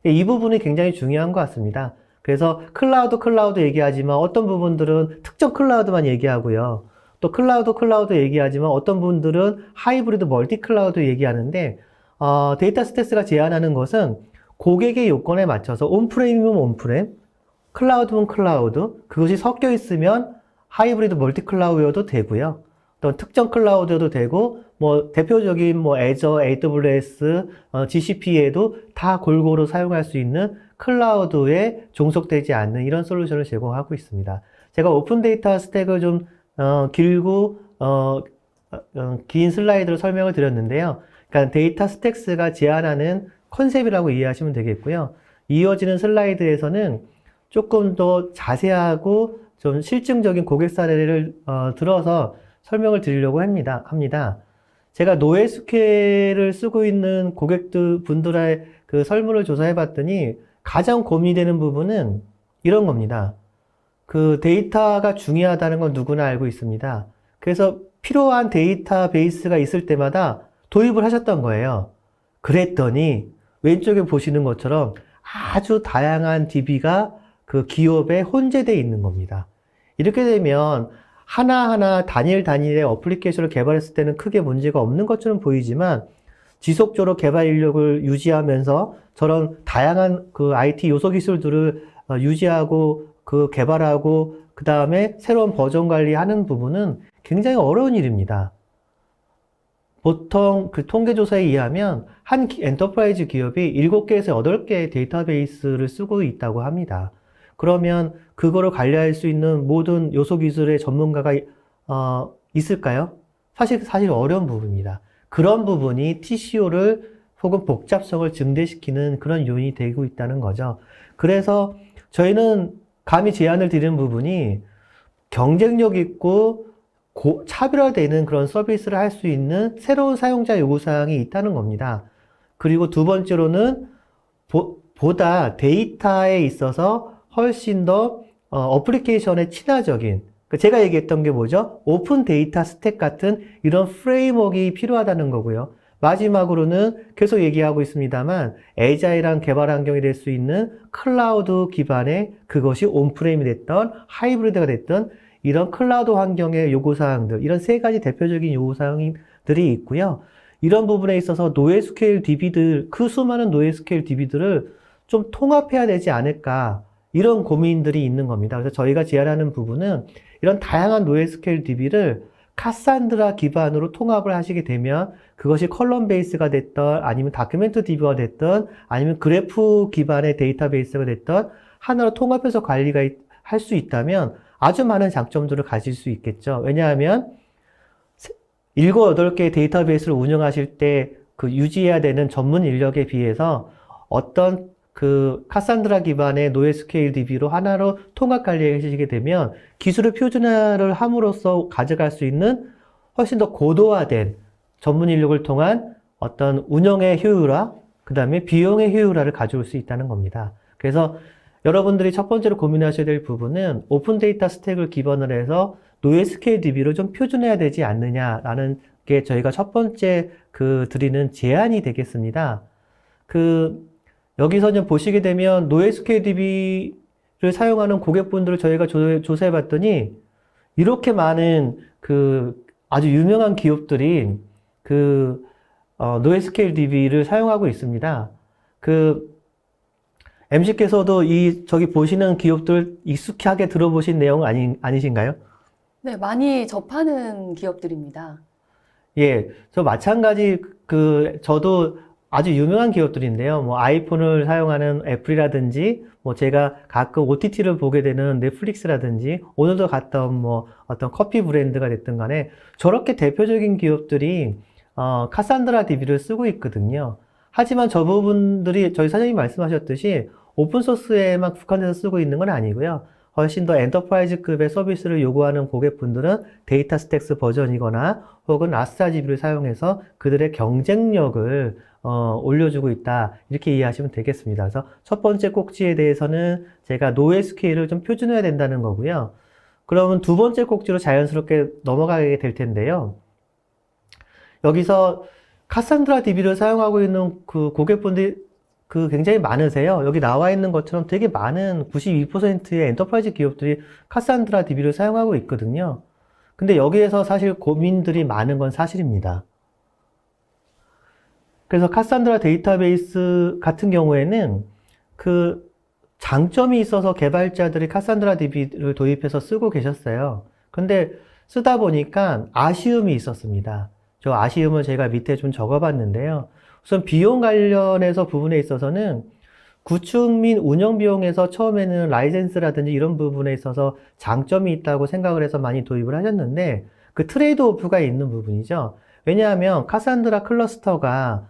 이 부분이 굉장히 중요한 것 같습니다. 그래서 클라우드 얘기하지만 어떤 부분들은 특정 클라우드만 얘기하고요. 또 클라우드 얘기하지만 어떤 분들은 하이브리드 멀티 클라우드 얘기하는데 데이터 스택스가 제안하는 것은 고객의 요건에 맞춰서 온프레임이면 온프렘, 클라우드면 클라우드, 그것이 섞여 있으면 하이브리드 멀티 클라우드여도 되고요. 어떤 특정 클라우드도 되고, 뭐 대표적인 뭐 애저, AWS, GCP에도 다 골고루 사용할 수 있는 클라우드에 종속되지 않는 이런 솔루션을 제공하고 있습니다. 제가 오픈 데이터 스택을 좀 길고 긴 슬라이드로 설명을 드렸는데요. 그러니까 데이터 스택스가 제안하는 컨셉이라고 이해하시면 되겠고요. 이어지는 슬라이드에서는 조금 더 자세하고 좀 실증적인 고객 사례를 들어서 설명을 드리려고 합니다. 제가 NoSQL을 쓰고 있는 고객들 분들의 그 설문을 조사해 봤더니 가장 고민이 되는 부분은 이런 겁니다. 그 데이터가 중요하다는 건 누구나 알고 있습니다. 그래서 필요한 데이터베이스가 있을 때마다 도입을 하셨던 거예요. 그랬더니 왼쪽에 보시는 것처럼 아주 다양한 DB가 그 기업에 혼재되어 있는 겁니다. 이렇게 되면 하나하나 단일의 어플리케이션을 개발했을 때는 크게 문제가 없는 것처럼 보이지만 지속적으로 개발 인력을 유지하면서 저런 다양한 그 IT 요소 기술들을 유지하고 그 개발하고 그 다음에 새로운 버전 관리하는 부분은 굉장히 어려운 일입니다. 보통 그 통계조사에 의하면 한 엔터프라이즈 기업이 7개에서 8개의 데이터베이스를 쓰고 있다고 합니다. 그러면 그거를 관리할 수 있는 모든 요소 기술의 전문가가 있을까요? 사실 어려운 부분입니다. 그런 부분이 TCO를 혹은 복잡성을 증대시키는 그런 요인이 되고 있다는 거죠. 그래서 저희는 감히 제안을 드리는 부분이 경쟁력 있고 차별화되는 그런 서비스를 할 수 있는 새로운 사용자 요구사항이 있다는 겁니다. 그리고 두 번째로는 보다 데이터에 있어서 훨씬 더 어플리케이션에 친화적인, 제가 얘기했던 게 뭐죠? 오픈 데이터 스택 같은 이런 프레임워크가 필요하다는 거고요. 마지막으로는 계속 얘기하고 있습니다만 애자일한 개발 환경이 될 수 있는 클라우드 기반의, 그것이 온프레임이 됐던 하이브리드가 됐던 이런 클라우드 환경의 요구사항들, 이런 세 가지 대표적인 요구사항들이 있고요. 이런 부분에 있어서 NoSQL DB들, 그 수많은 NoSQL DB들을 좀 통합해야 되지 않을까, 이런 고민들이 있는 겁니다. 그래서 저희가 제안하는 부분은 이런 다양한 NoSQL DB를 카산드라 기반으로 통합을 하시게 되면 그것이 컬럼 베이스가 됐던, 아니면 다큐멘트 DB가 됐던, 아니면 그래프 기반의 데이터베이스가 됐던 하나로 통합해서 관리가 할 수 있다면 아주 많은 장점들을 가질 수 있겠죠. 왜냐하면 7, 8개의 데이터베이스를 운영하실 때 그 유지해야 되는 전문 인력에 비해서 어떤 그 카산드라 기반의 NoSQL DB로 하나로 통합 관리하시게 되면 기술을 표준화를 함으로써 가져갈 수 있는 훨씬 더 고도화된 전문 인력을 통한 어떤 운영의 효율화, 그 다음에 비용의 효율화를 가져올 수 있다는 겁니다. 그래서 여러분들이 첫 번째로 고민하셔야 될 부분은 오픈 데이터 스택을 기반으로 해서 NoSQL DB로 좀 표준해야 되지 않느냐라는 게 저희가 첫 번째 드리는 제안이 되겠습니다. 여기서 좀 보시게 되면 NoSQL DB를 사용하는 고객분들을 저희가 조사해 봤더니 이렇게 많은 아주 유명한 기업들이 NoSQL DB를 사용하고 있습니다. MC께서도 저기 보시는 기업들 익숙하게 들어보신 내용 아니신가요? 네, 많이 접하는 기업들입니다. 예, 저 마찬가지 저도 아주 유명한 기업들인데요. 뭐 아이폰을 사용하는 애플이라든지, 뭐 제가 가끔 OTT를 보게 되는 넷플릭스라든지, 오늘도 갔던 뭐 어떤 커피 브랜드가 됐든 간에 저렇게 대표적인 기업들이 카산드라 DB를 쓰고 있거든요. 하지만 저 부분들이 저희 사장님이 말씀하셨듯이 오픈소스에만 국한돼서 쓰고 있는 건 아니고요. 훨씬 더 엔터프라이즈급의 서비스를 요구하는 고객분들은 데이터 스택스 버전이거나 혹은 아스타DB를 사용해서 그들의 경쟁력을 올려주고 있다, 이렇게 이해하시면 되겠습니다. 그래서 첫 번째 꼭지에 대해서는 제가 NoSQL을 좀 표준화해야 된다는 거고요. 그러면 두 번째 꼭지로 자연스럽게 넘어가게 될 텐데요. 여기서 카산드라 DB를 사용하고 있는 고객분들이 굉장히 많으세요. 여기 나와 있는 것처럼 되게 많은 92%의 엔터프라이즈 기업들이 카산드라 DB를 사용하고 있거든요. 근데 여기에서 사실 고민들이 많은 건 사실입니다. 그래서 카산드라 데이터베이스 같은 경우에는 장점이 있어서 개발자들이 카산드라 DB를 도입해서 쓰고 계셨어요. 근데 쓰다 보니까 아쉬움이 있었습니다. 저 아쉬움을 제가 밑에 좀 적어봤는데요. 우선 비용 관련해서 부분에 있어서는 구축 및 운영 비용에서 처음에는 라이센스라든지 이런 부분에 있어서 장점이 있다고 생각을 해서 많이 도입을 하셨는데 그 트레이드 오프가 있는 부분이죠. 왜냐하면 카산드라 클러스터가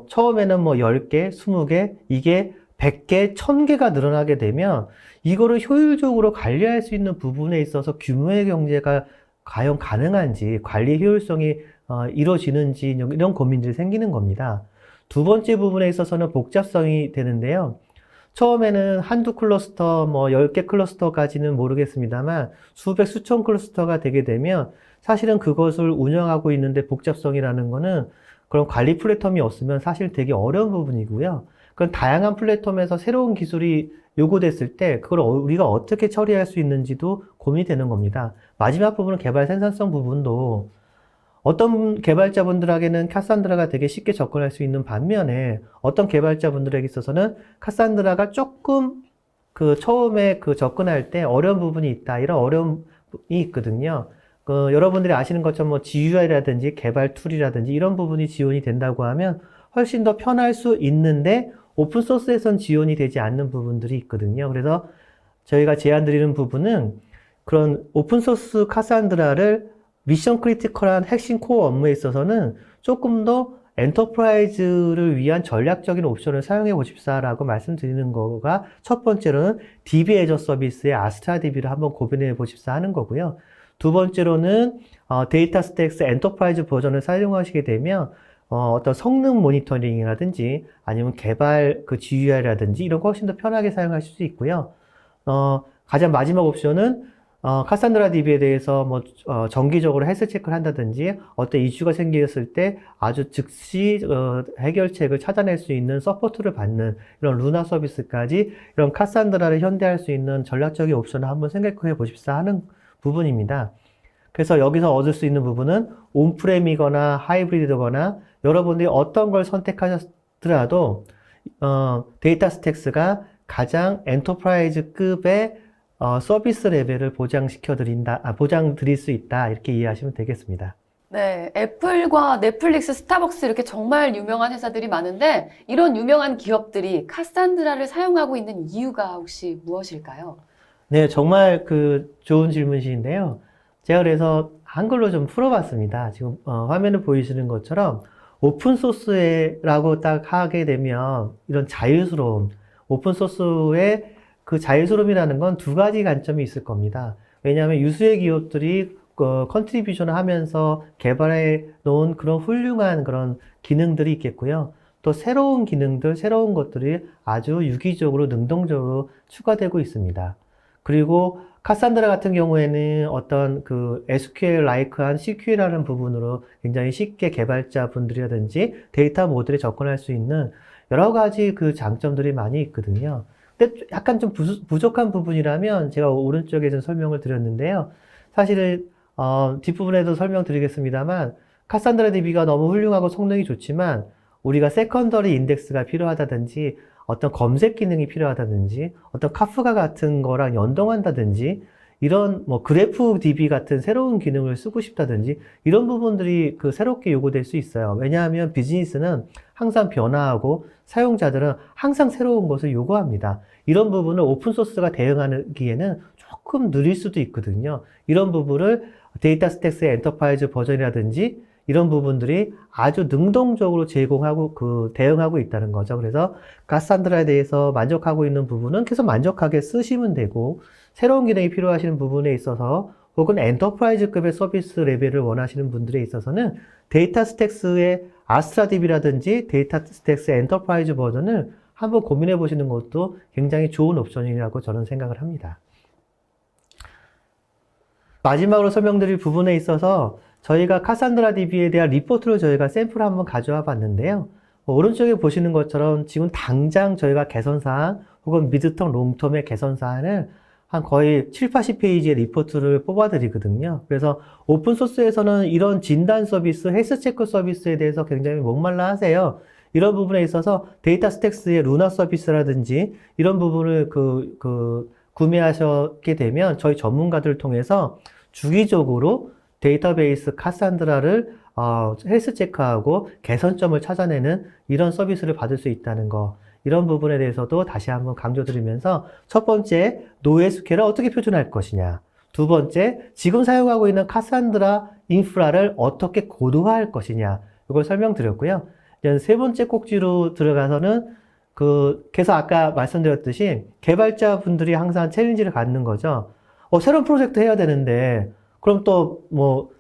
처음에는 뭐 10개, 20개, 이게 100개, 1000개가 늘어나게 되면 이거를 효율적으로 관리할 수 있는 부분에 있어서 규모의 경제가 과연 가능한지, 관리 효율성이 이루어지는지 이런 고민들이 생기는 겁니다. 두 번째 부분에 있어서는 복잡성이 되는데요. 처음에는 한두 클러스터, 뭐 10개 클러스터까지는 모르겠습니다만 수백, 수천 클러스터가 되게 되면 사실은 그것을 운영하고 있는데 복잡성이라는 거는 그런 관리 플랫폼이 없으면 사실 되게 어려운 부분이고요. 그런 다양한 플랫폼에서 새로운 기술이 요구됐을 때 그걸 우리가 어떻게 처리할 수 있는지도 고민이 되는 겁니다. 마지막 부분은 개발 생산성 부분도 어떤 개발자분들에게는 카산드라가 되게 쉽게 접근할 수 있는 반면에 어떤 개발자분들에게 있어서는 카산드라가 조금 처음에 접근할 때 어려운 부분이 있다. 이런 어려움이 있거든요. 여러분들이 아시는 것처럼 뭐 GUI라든지 개발 툴이라든지 이런 부분이 지원이 된다고 하면 훨씬 더 편할 수 있는데 오픈소스에선 지원이 되지 않는 부분들이 있거든요. 그래서 저희가 제안 드리는 부분은 그런 오픈소스 카산드라를 미션 크리티컬한 핵심 코어 업무에 있어서는 조금 더 엔터프라이즈를 위한 전략적인 옵션을 사용해 보십사라고 말씀드리는 거가 첫 번째로는 DB 애저 서비스의 아스트라 DB를 한번 고민해 보십사 하는 거고요. 두 번째로는 데이터 스택스 엔터프라이즈 버전을 사용하시게 되면 어떤 성능 모니터링이라든지 아니면 개발 GUI라든지 이런 거 훨씬 더 편하게 사용하실 수 있고요. 가장 마지막 옵션은 카산드라 DB에 대해서 뭐 정기적으로 헬스 체크를 한다든지 어떤 이슈가 생겼을 때 아주 즉시 해결책을 찾아낼 수 있는 서포트를 받는 이런 루나 서비스까지 이런 카산드라를 현대할 수 있는 전략적인 옵션을 한번 생각해 보십사 하는 부분입니다. 그래서 여기서 얻을 수 있는 부분은 온프렘이거나 하이브리드거나 여러분들이 어떤 걸 선택하셨더라도 데이터 스택스가 가장 엔터프라이즈급의 서비스 레벨을 보장 드릴 수 있다. 이렇게 이해하시면 되겠습니다. 네, 애플과 넷플릭스, 스타벅스 이렇게 정말 유명한 회사들이 많은데 이런 유명한 기업들이 카산드라를 사용하고 있는 이유가 혹시 무엇일까요? 네, 정말 좋은 질문이신데요. 제가 그래서 한글로 좀 풀어봤습니다. 지금 화면을 보이시는 것처럼 오픈소스라고 딱 하게 되면 이런 자유스러움, 오픈소스의 그 자유스러움이라는 건 두 가지 관점이 있을 겁니다. 왜냐하면 유수의 기업들이 컨트리뷰션을 하면서 개발해 놓은 그런 훌륭한 그런 기능들이 있겠고요. 또 새로운 기능들, 새로운 것들이 아주 유기적으로, 능동적으로 추가되고 있습니다. 그리고 카산드라 같은 경우에는 어떤 SQL-like한 CQL이라는 부분으로 굉장히 쉽게 개발자분들이라든지 데이터 모델에 접근할 수 있는 여러 가지 장점들이 많이 있거든요. 근데 약간 좀 부족한 부분이라면 제가 오른쪽에 좀 설명을 드렸는데요. 사실은 뒷부분에도 설명드리겠습니다만 카산드라 DB가 너무 훌륭하고 성능이 좋지만 우리가 세컨더리 인덱스가 필요하다든지 어떤 검색 기능이 필요하다든지 어떤 카프가 같은 거랑 연동한다든지 이런 뭐 그래프 DB 같은 새로운 기능을 쓰고 싶다든지 이런 부분들이 새롭게 요구될 수 있어요. 왜냐하면 비즈니스는 항상 변화하고 사용자들은 항상 새로운 것을 요구합니다. 이런 부분을 오픈소스가 대응하기에는 조금 느릴 수도 있거든요. 이런 부분을 데이터 스택스의 엔터프라이즈 버전이라든지 이런 부분들이 아주 능동적으로 제공하고 대응하고 있다는 거죠. 그래서 카산드라에 대해서 만족하고 있는 부분은 계속 만족하게 쓰시면 되고 새로운 기능이 필요하시는 부분에 있어서 혹은 엔터프라이즈급의 서비스 레벨을 원하시는 분들에 있어서는 데이터 스택스의 아스트라 DB라든지 데이터 스택스 엔터프라이즈 버전을 한번 고민해 보시는 것도 굉장히 좋은 옵션이라고 저는 생각을 합니다. 마지막으로 설명드릴 부분에 있어서 저희가 카산드라 DB에 대한 리포트를 저희가 샘플을 한번 가져와 봤는데요. 오른쪽에 보시는 것처럼 지금 당장 저희가 개선사항 혹은 미드텀, 롱텀의 개선사항을 한 거의 7, 80페이지의 리포트를 뽑아드리거든요. 그래서 오픈소스에서는 이런 진단 서비스, 헬스체크 서비스에 대해서 굉장히 목말라 하세요. 이런 부분에 있어서 데이터 스택스의 루나 서비스라든지 이런 부분을 구매하셨게 되면 저희 전문가들을 통해서 주기적으로 데이터베이스 카산드라를 헬스 체크하고 개선점을 찾아내는 이런 서비스를 받을 수 있다는 거. 이런 부분에 대해서도 다시 한번 강조드리면서 첫 번째, 노에스큐엘을 어떻게 표준할 것이냐. 두 번째, 지금 사용하고 있는 카산드라 인프라를 어떻게 고도화할 것이냐. 이걸 설명드렸고요. 이제 세 번째 꼭지로 들어가서는 계속 아까 말씀드렸듯이 개발자분들이 항상 챌린지를 갖는 거죠. 새로운 프로젝트 해야 되는데, 그럼 또 뭐,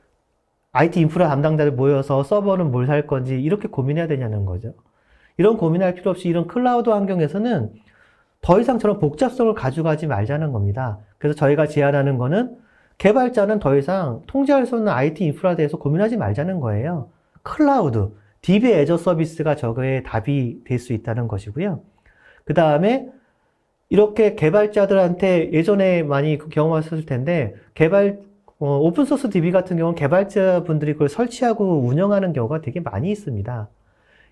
IT 인프라 담당자들 모여서 서버는 뭘 살 건지 이렇게 고민해야 되냐는 거죠. 이런 고민할 필요 없이 이런 클라우드 환경에서는 더 이상 저런 복잡성을 가져가지 말자는 겁니다. 그래서 저희가 제안하는 거는 개발자는 더 이상 통제할 수 없는 IT 인프라에 대해서 고민하지 말자는 거예요. 클라우드, DB 애저 서비스가 저거의 답이 될 수 있다는 것이고요. 그 다음에 이렇게 개발자들한테 예전에 많이 경험하셨을 텐데 오픈소스 DB 같은 경우는 개발자분들이 그걸 설치하고 운영하는 경우가 되게 많이 있습니다.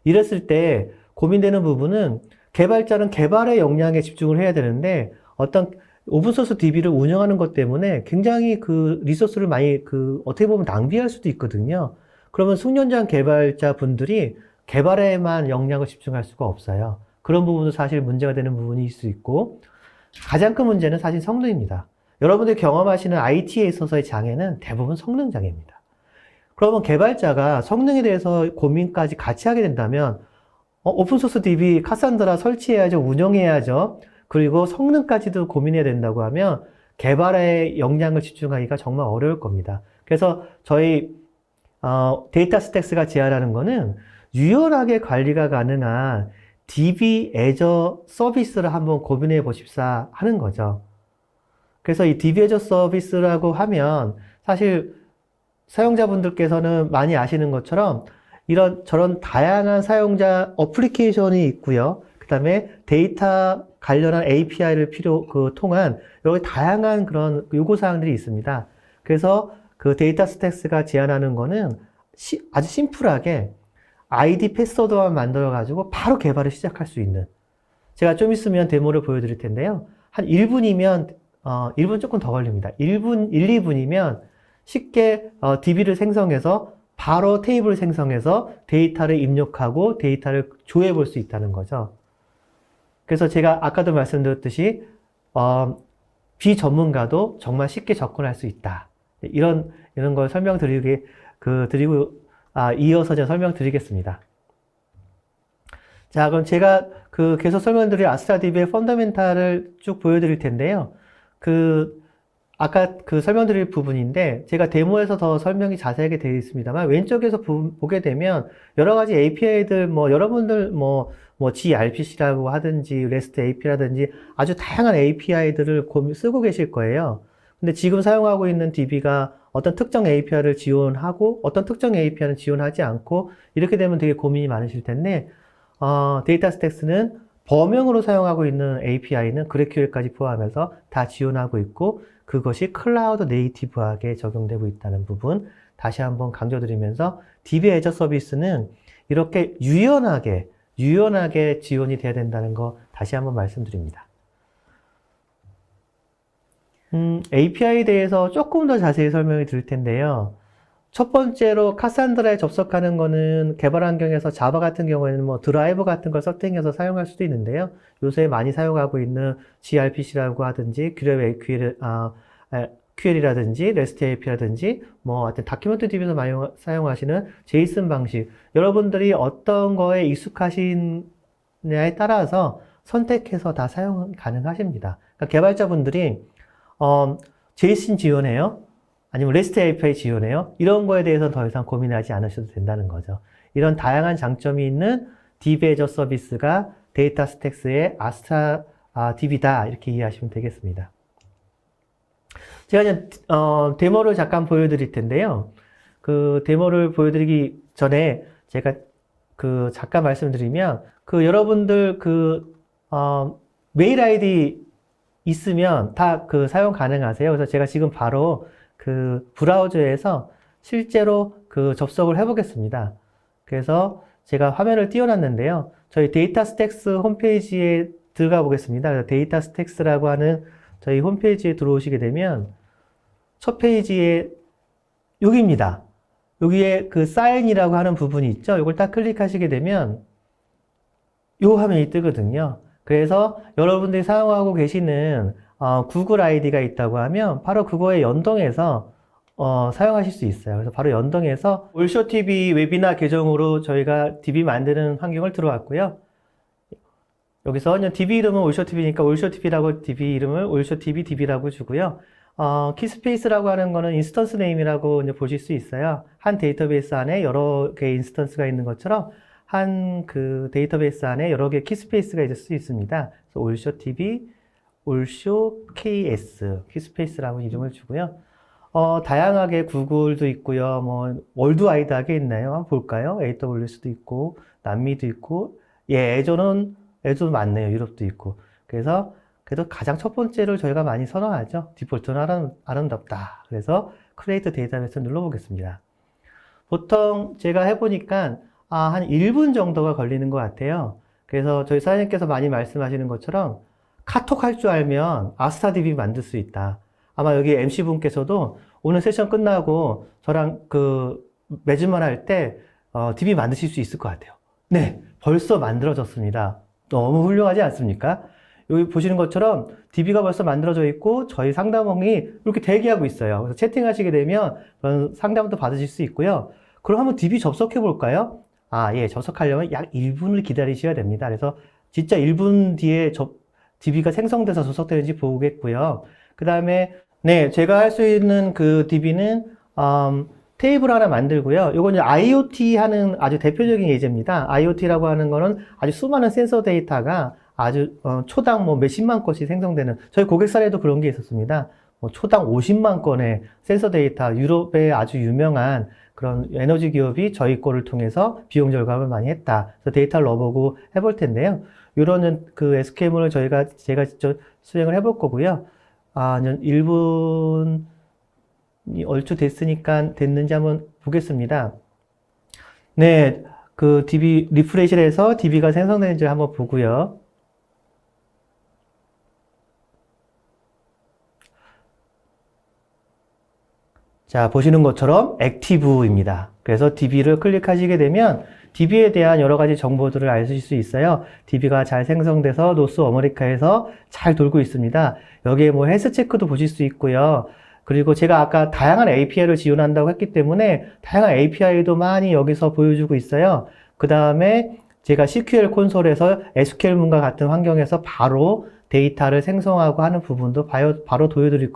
이랬을 때 고민되는 부분은 개발자는 개발의 역량에 집중을 해야 되는데 어떤 오픈소스 DB를 운영하는 것 때문에 굉장히 리소스를 많이 어떻게 보면 낭비할 수도 있거든요. 그러면 숙련장 개발자분들이 개발에만 역량을 집중할 수가 없어요. 그런 부분도 사실 문제가 되는 부분이 있을 수 있고 가장 큰 문제는 사실 성능입니다. 여러분들이 경험하시는 IT에 있어서의 장애는 대부분 성능 장애입니다. 그러면 개발자가 성능에 대해서 고민까지 같이 하게 된다면 오픈소스 DB 카산드라 설치해야죠. 운영해야죠. 그리고 성능까지도 고민해야 된다고 하면 개발에 역량을 집중하기가 정말 어려울 겁니다. 그래서 저희 데이터 스택스가 제안하는 거는 유연하게 관리가 가능한 DB 애저 서비스를 한번 고민해 보십사 하는 거죠. 그래서 이 DB 애저 서비스라고 하면 사실 사용자분들께서는 많이 아시는 것처럼 저런 다양한 사용자 어플리케이션이 있고요. 그 다음에 데이터 관련한 API를 통한 여러 다양한 그런 요구사항들이 있습니다. 그래서 데이터 스택스가 제안하는 거는 아주 심플하게 아이디 패스워드만 만들어가지고 바로 개발을 시작할 수 있는. 제가 좀 있으면 데모를 보여드릴 텐데요. 한 1분 조금 더 걸립니다. 2분이면 쉽게 DB를 생성해서 바로 테이블을 생성해서 데이터를 입력하고 데이터를 조회해 볼 수 있다는 거죠. 그래서 제가 아까도 말씀드렸듯이 비전문가도 정말 쉽게 접근할 수 있다. 이런 걸 이어서 제가 설명드리겠습니다. 자, 그럼 제가 계속 설명드릴 아스트라 DB의 펀더멘탈을 쭉 보여드릴 텐데요. 아까 설명드릴 부분인데, 제가 데모에서 더 설명이 자세하게 되어 있습니다만, 왼쪽에서 보게 되면, 여러 가지 API들, 여러분들, gRPC라고 하든지, REST API라든지, 아주 다양한 API들을 쓰고 계실 거예요. 근데 지금 사용하고 있는 DB가 어떤 특정 API를 지원하고, 어떤 특정 API는 지원하지 않고, 이렇게 되면 되게 고민이 많으실 텐데, 데이터 스택스는 범용으로 사용하고 있는 API는 그래큐엘까지 포함해서 다 지원하고 있고, 그것이 클라우드 네이티브하게 적용되고 있다는 부분 다시 한번 강조드리면서 DB 애저 서비스는 이렇게 유연하게 지원이 돼야 된다는 거 다시 한번 말씀드립니다. API에 대해서 조금 더 자세히 설명을 드릴 텐데요. 첫 번째로 카산드라에 접속하는 거는 개발 환경에서 자바 같은 경우에는 드라이버 같은 걸 세팅해서 사용할 수도 있는데요. 요새 많이 사용하고 있는 gRPC라고 하든지 QL이라든지 REST API라든지 하여튼 다큐멘트 DB에서 많이 사용하시는 제이슨 방식, 여러분들이 어떤 거에 익숙하시냐에 따라서 선택해서 다 사용 가능하십니다. 그러니까 개발자분들이 제이슨 지원해요? 아니면 REST API 지원해요? 이런 거에 대해서 더 이상 고민하지 않으셔도 된다는 거죠. 이런 다양한 장점이 있는 DB 애저 서비스가 데이터 스택스의 아스트라 DB다, 이렇게 이해하시면 되겠습니다. 제가 이제 데모를 잠깐 보여드릴 텐데요. 데모를 보여드리기 전에 제가 잠깐 말씀드리면 여러분들 메일 아이디 있으면 다 사용 가능하세요. 그래서 제가 지금 바로 브라우저에서 실제로 접속을 해보겠습니다. 그래서 제가 화면을 띄워놨는데요. 저희 데이터 스택스 홈페이지에 들어가 보겠습니다. 그래서 데이터 스택스라고 하는 저희 홈페이지에 들어오시게 되면 첫 페이지에 여기입니다. 여기에 그 사인이라고 하는 부분이 있죠. 이걸 딱 클릭하시게 되면 요 화면이 뜨거든요. 그래서 여러분들이 사용하고 계시는 구글 아이디가 있다고 하면 바로 그거에 연동해서 사용하실 수 있어요. 그래서 바로 연동해서 올쇼TV 웨비나 계정으로 저희가 DB 만드는 환경을 들어왔고요. 여기서 그냥 DB 이름은 올쇼TV니까 올쇼TV라고 DB 이름을 올쇼TV DB라고 주고요. 키스페이스라고 하는 거는 인스턴스 네임이라고 이제 보실 수 있어요. 한 데이터베이스 안에 여러 개의 인스턴스가 있는 것처럼 한 그 데이터베이스 안에 여러 개의 키스페이스가 있을 수 있습니다. 그래서 올쇼TV, 올쇼KS, 키스페이스라고 이름을 주고요. 다양하게 구글도 있고요. 뭐 월드와이드하게 있나요? 한번 볼까요? AWS도 있고 남미도 있고 애조는 많네요. 유럽도 있고. 그래서 그래도 가장 첫 번째를 저희가 많이 선호하죠. 디폴트는 아름답다. 그래서 크리에이트 데이터베이스 눌러보겠습니다. 보통 제가 해보니까 한 1분 정도가 걸리는 것 같아요. 그래서 저희 사장님께서 많이 말씀하시는 것처럼 카톡 할 줄 알면 아스타DB 만들 수 있다. 아마 여기 MC분께서도 오늘 세션 끝나고 저랑 매주만 할 때 DB 만드실 수 있을 것 같아요. 네, 벌써 만들어졌습니다. 너무 훌륭하지 않습니까? 여기 보시는 것처럼 DB가 벌써 만들어져 있고 저희 상담원이 이렇게 대기하고 있어요. 그래서 채팅하시게 되면 그런 상담도 받으실 수 있고요. 그럼 한번 DB 접속해 볼까요? 예, 접속하려면 약 1분을 기다리셔야 됩니다. 그래서 진짜 1분 뒤에 DB가 생성돼서 접속되는지 보겠고요. 그 다음에 네, 제가 할 수 있는 그 DB는 테이블 하나 만들고요. 이건 이제 IoT 하는 아주 대표적인 예제입니다. IoT라고 하는 거는 아주 수많은 센서 데이터가 아주 초당 뭐 몇십만 건씩 생성되는 저희 고객 사례도 그런 게 있었습니다. 초당 50만 건의 센서 데이터 유럽의 아주 유명한 그런 에너지 기업이 저희 거를 통해서 비용 절감을 많이 했다. 그래서 데이터를 넣어보고 해볼 텐데요. 이런 그 SQL을 제가 직접 수행을 해볼 거고요. 1분이 얼추 됐는지 한번 보겠습니다. 네, 그 DB 리프레시를 해서 DB가 생성되는지 한번 보고요. 자, 보시는 것처럼 액티브입니다. 그래서 DB를 클릭하시게 되면 DB에 대한 여러 가지 정보들을 아실 수 있어요. DB가 잘 생성돼서 노스 아메리카에서 잘 돌고 있습니다. 여기에 뭐 헬스 체크도 보실 수 있고요. 그리고 제가 아까 다양한 API를 지원한다고 했기 때문에 다양한 API도 많이 여기서 보여주고 있어요. 그 다음에 제가 CQL 콘솔에서 SQL문과 같은 환경에서 바로 데이터를 생성하고 하는 부분도 바로 보여드릴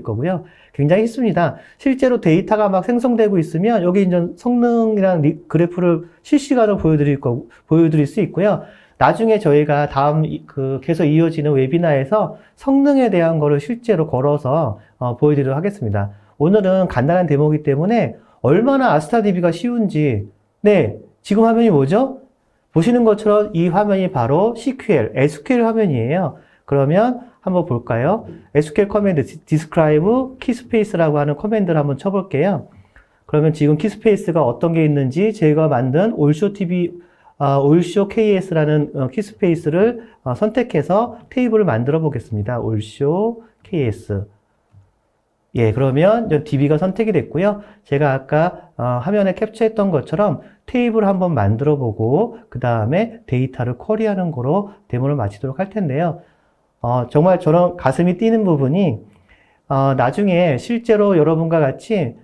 거고요. 굉장히 쉽습니다. 실제로 데이터가 막 생성되고 있으면 여기 이제 성능이랑 그래프를 실시간으로 보여드릴 수 있고요. 나중에 저희가 다음 계속 이어지는 웨비나에서 성능에 대한 거를 실제로 걸어서 보여드리도록 하겠습니다. 오늘은 간단한 데모이기 때문에 얼마나 아스타DB가 쉬운지 지금 화면이 뭐죠? 보시는 것처럼 이 화면이 바로 CQL, SQL 화면이에요. 그러면 한번 볼까요? SQL 커맨드 describe keyspace라고 하는 커맨드를 한번 쳐볼게요. 그러면 지금 키스페이스가 어떤 게 있는지 제가 만든 올쇼KS라는 키스페이스를 선택해서 테이블을 만들어 보겠습니다. 올쇼KS. 예, 그러면 DB가 선택이 됐고요. 제가 아까 화면에 캡처했던 것처럼 테이블을 한번 만들어 보고 그 다음에 데이터를 쿼리하는 거로 데모를 마치도록 할 텐데요. 정말 저런 가슴이 뛰는 부분이 나중에 실제로 여러분과 같이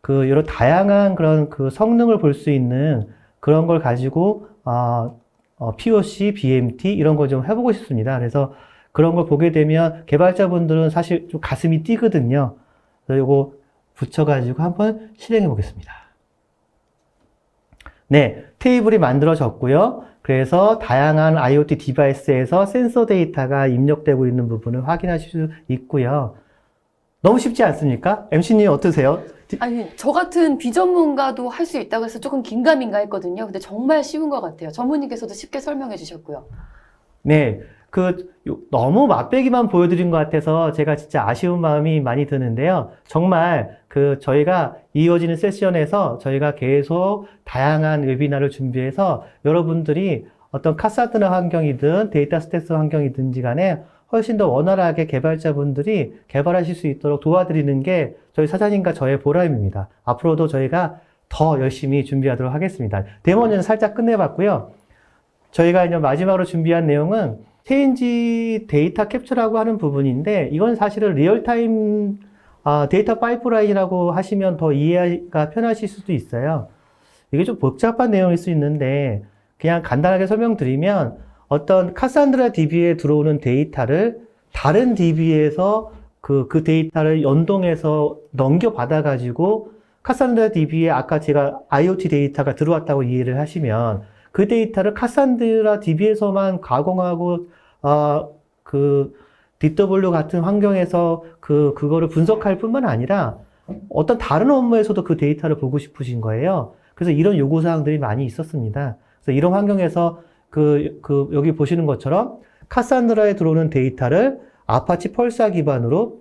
여러 다양한 그런 성능을 볼 수 있는 그런 걸 가지고 POC, BMT 이런 거 좀 해보고 싶습니다. 그래서 그런 걸 보게 되면 개발자분들은 사실 좀 가슴이 뛰거든요. 그래서 이거 붙여가지고 한번 실행해 보겠습니다. 네, 테이블이 만들어졌고요. 그래서 다양한 IoT 디바이스에서 센서 데이터가 입력되고 있는 부분을 확인하실 수 있고요. 너무 쉽지 않습니까? MC님 어떠세요? 아니, 저 같은 비전문가도 할 수 있다고 해서 조금 긴가민가 했거든요. 근데 정말 쉬운 것 같아요. 전문님께서도 쉽게 설명해 주셨고요. 네, 너무 맛배기만 보여드린 것 같아서 제가 진짜 아쉬운 마음이 많이 드는데요. 정말 저희가 이어지는 세션에서 저희가 계속 다양한 웨비나를 준비해서 여러분들이 어떤 카사드나 환경이든 데이터 스택스 환경이든지 간에 훨씬 더 원활하게 개발자분들이 개발하실 수 있도록 도와드리는 게 저희 사장님과 저의 보람입니다. 앞으로도 저희가 더 열심히 준비하도록 하겠습니다. 데모는 살짝 끝내봤고요. 저희가 이제 마지막으로 준비한 내용은 체인지 데이터 캡처라고 하는 부분인데, 이건 사실은 리얼타임 데이터 파이프라인이라고 하시면 더 이해가 편하실 수도 있어요. 이게 좀 복잡한 내용일 수 있는데, 그냥 간단하게 설명드리면, 어떤 카산드라 DB에 들어오는 데이터를 다른 DB에서 그 데이터를 연동해서 넘겨받아가지고, 카산드라 DB에 아까 제가 IoT 데이터가 들어왔다고 이해를 하시면, 그 데이터를 카산드라 DB에서만 가공하고, 그 DW 같은 환경에서 그거를 분석할 뿐만 아니라 어떤 다른 업무에서도 그 데이터를 보고 싶으신 거예요. 그래서 이런 요구사항들이 많이 있었습니다. 그래서 이런 환경에서 여기 보시는 것처럼 카산드라에 들어오는 데이터를 아파치 펄사 기반으로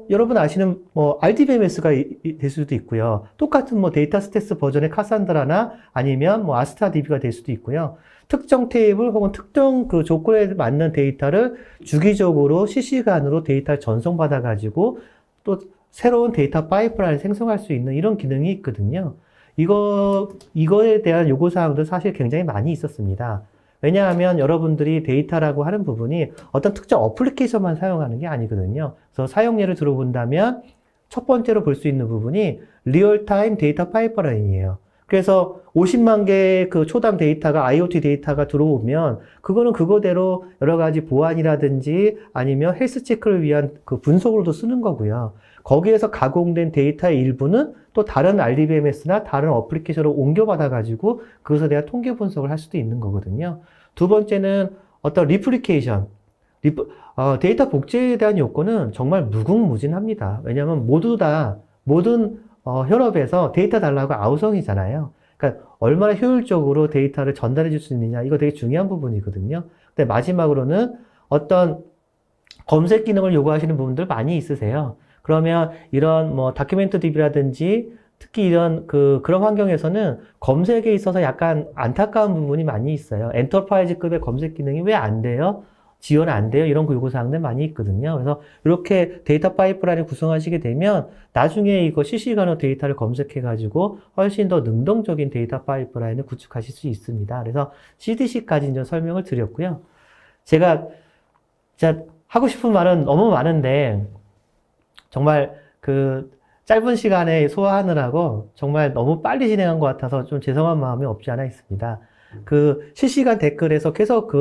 여러분 아시는 RDBMS가 될 수도 있고요. 똑같은 데이터 스택스 버전의 카산드라나 아니면 아스트라 DB가 될 수도 있고요. 특정 테이블 혹은 특정 그 조건에 맞는 데이터를 주기적으로 실시간으로 데이터를 전송받아 가지고 또 새로운 데이터 파이프라인을 생성할 수 있는 이런 기능이 있거든요. 이거에 대한 요구사항도 사실 굉장히 많이 있었습니다. 왜냐하면 여러분들이 데이터라고 하는 부분이 어떤 특정 어플리케이션만 사용하는 게 아니거든요. 그래서 사용 예를 들어본다면 첫 번째로 볼 수 있는 부분이 리얼타임 데이터 파이프라인이에요. 그래서 50만 개의 그 초당 데이터가 IoT 데이터가 들어오면 그거는 그거대로 여러 가지 보안이라든지 아니면 헬스 체크를 위한 그 분석으로도 쓰는 거고요. 거기에서 가공된 데이터의 일부는 또 다른 RDBMS나 다른 어플리케이션으로 옮겨받아가지고 그것에 대한 통계 분석을 할 수도 있는 거거든요. 두 번째는 어떤 리플리케이션. 데이터 복제에 대한 요건은 정말 무궁무진합니다. 왜냐하면 모든 현업에서 데이터 달라고 아우성이잖아요. 그러니까 얼마나 효율적으로 데이터를 전달해 줄 수 있느냐, 이거 되게 중요한 부분이거든요. 근데 마지막으로는 어떤 검색 기능을 요구하시는 부분들 많이 있으세요. 그러면 이런 다큐멘트 DB라든지 특히 이런 그런 환경에서는 검색에 있어서 약간 안타까운 부분이 많이 있어요. 엔터프라이즈급의 검색 기능이 왜 안 돼요? 지원 안 돼요? 이런 요구사항들 많이 있거든요. 그래서 이렇게 데이터 파이프라인을 구성하시게 되면 나중에 이거 실시간으로 데이터를 검색해가지고 훨씬 더 능동적인 데이터 파이프라인을 구축하실 수 있습니다. 그래서 CDC까지 이제 설명을 드렸고요. 제가 하고 싶은 말은 너무 많은데 정말 짧은 시간에 소화하느라고 정말 너무 빨리 진행한 것 같아서 좀 죄송한 마음이 없지 않아 있습니다. 실시간 댓글에서 계속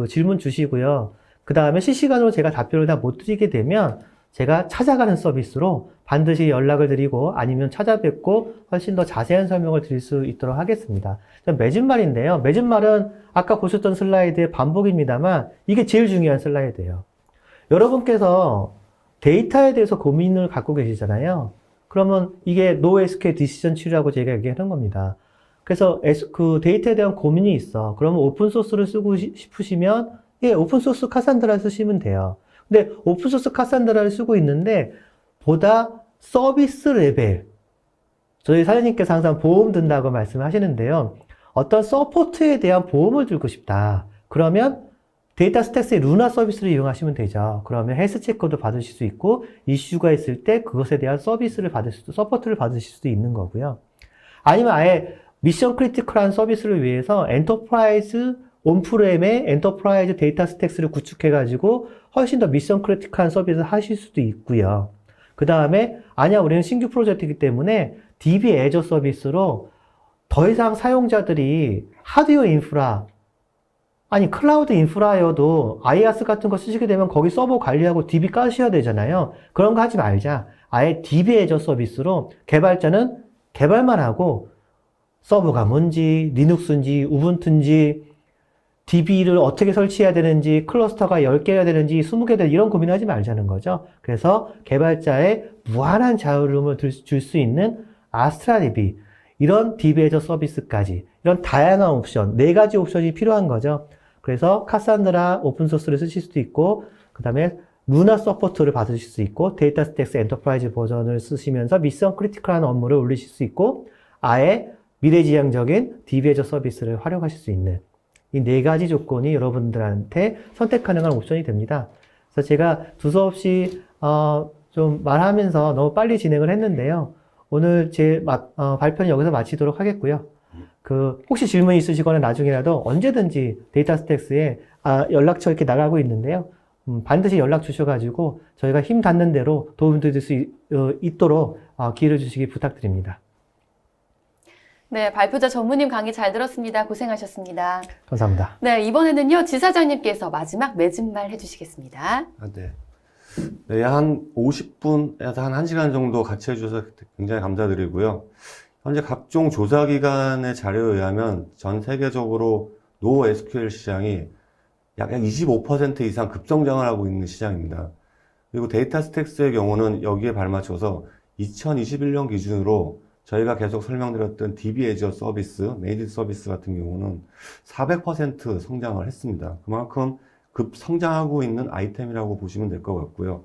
질문 주시고요. 그 다음에 실시간으로 제가 답변을 다 못 드리게 되면 제가 찾아가는 서비스로 반드시 연락을 드리고 아니면 찾아뵙고 훨씬 더 자세한 설명을 드릴 수 있도록 하겠습니다. 매진말인데요. 매진말은 아까 보셨던 슬라이드의 반복입니다만 이게 제일 중요한 슬라이드예요. 여러분께서 데이터에 대해서 고민을 갖고 계시잖아요. 그러면 이게 NoSQL 디시전 트리라고 제가 얘기하는 겁니다. 그래서 데이터에 대한 고민이 있어. 그러면 오픈소스를 쓰고 싶으시면 오픈소스 카산드라 쓰시면 돼요. 근데 오픈소스 카산드라를 쓰고 있는데 보다 서비스 레벨, 저희 사장님께서 항상 보험 든다고 말씀하시는데요. 어떤 서포트에 대한 보험을 들고 싶다. 그러면 데이터 스택스의 루나 서비스를 이용하시면 되죠. 그러면 헬스 체크도 받으실 수 있고 이슈가 있을 때 그것에 대한 서포트를 받으실 수도 있는 거고요. 아니면 아예 미션 크리티컬한 서비스를 위해서 엔터프라이즈 온프렘의 엔터프라이즈 데이터 스택스를 구축해가지고 훨씬 더 미션 크리티컬한 서비스를 하실 수도 있고요. 그 다음에 아니야 우리는 신규 프로젝트이기 때문에 DB 애저 서비스로 더 이상 사용자들이 하드웨어 인프라 아니 클라우드 인프라여도 IaaS 같은 거 쓰시게 되면 거기 서버 관리하고 DB 까셔야 되잖아요. 그런 거 하지 말자. 아예 DB 애저 서비스로 개발자는 개발만 하고 서버가 뭔지, 리눅스인지, 우분투인지, DB를 어떻게 설치해야 되는지, 클러스터가 10개여야 되는지, 20개 되는지 이런 고민하지 말자는 거죠. 그래서 개발자의 무한한 자유로움을 줄 수 있는 아스트라 DB, 이런 DB 애저 서비스까지, 이런 다양한 옵션, 4가지 옵션이 필요한 거죠. 그래서 카산드라 오픈소스를 쓰실 수도 있고, 그 다음에 루나 서포트를 받으실 수 있고, 데이터 스택스 엔터프라이즈 버전을 쓰시면서 미션 크리티컬한 업무를 올리실 수 있고, 아예 미래지향적인 DB 애저 서비스를 활용하실 수 있는 이 4가지 조건이 여러분들한테 선택 가능한 옵션이 됩니다. 그래서 제가 두서없이 좀 말하면서 너무 빨리 진행을 했는데요. 오늘 제 발표는 여기서 마치도록 하겠고요. 혹시 질문 있으시거나 나중에라도 언제든지 데이터 스택스에 연락처 이렇게 나가고 있는데요. 반드시 연락 주셔가지고 저희가 힘 닿는 대로 도움 드릴 수 있도록 기회를 주시기 부탁드립니다. 네, 발표자 전무님 강의 잘 들었습니다. 고생하셨습니다. 감사합니다. 네, 이번에는요, 지사장님께서 마지막 맺은말 해주시겠습니다. 네. 네, 한 50분에서 한 1시간 정도 같이 해주셔서 굉장히 감사드리고요. 현재 각종 조사기관의 자료에 의하면 전 세계적으로 NoSQL 시장이 약 25% 이상 급성장을 하고 있는 시장입니다. 그리고 데이터 스택스의 경우는 여기에 발맞춰서 2021년 기준으로 저희가 계속 설명드렸던 DB 애저 서비스, 메이드 서비스 같은 경우는 400% 성장을 했습니다. 그만큼 급성장하고 있는 아이템이라고 보시면 될 것 같고요.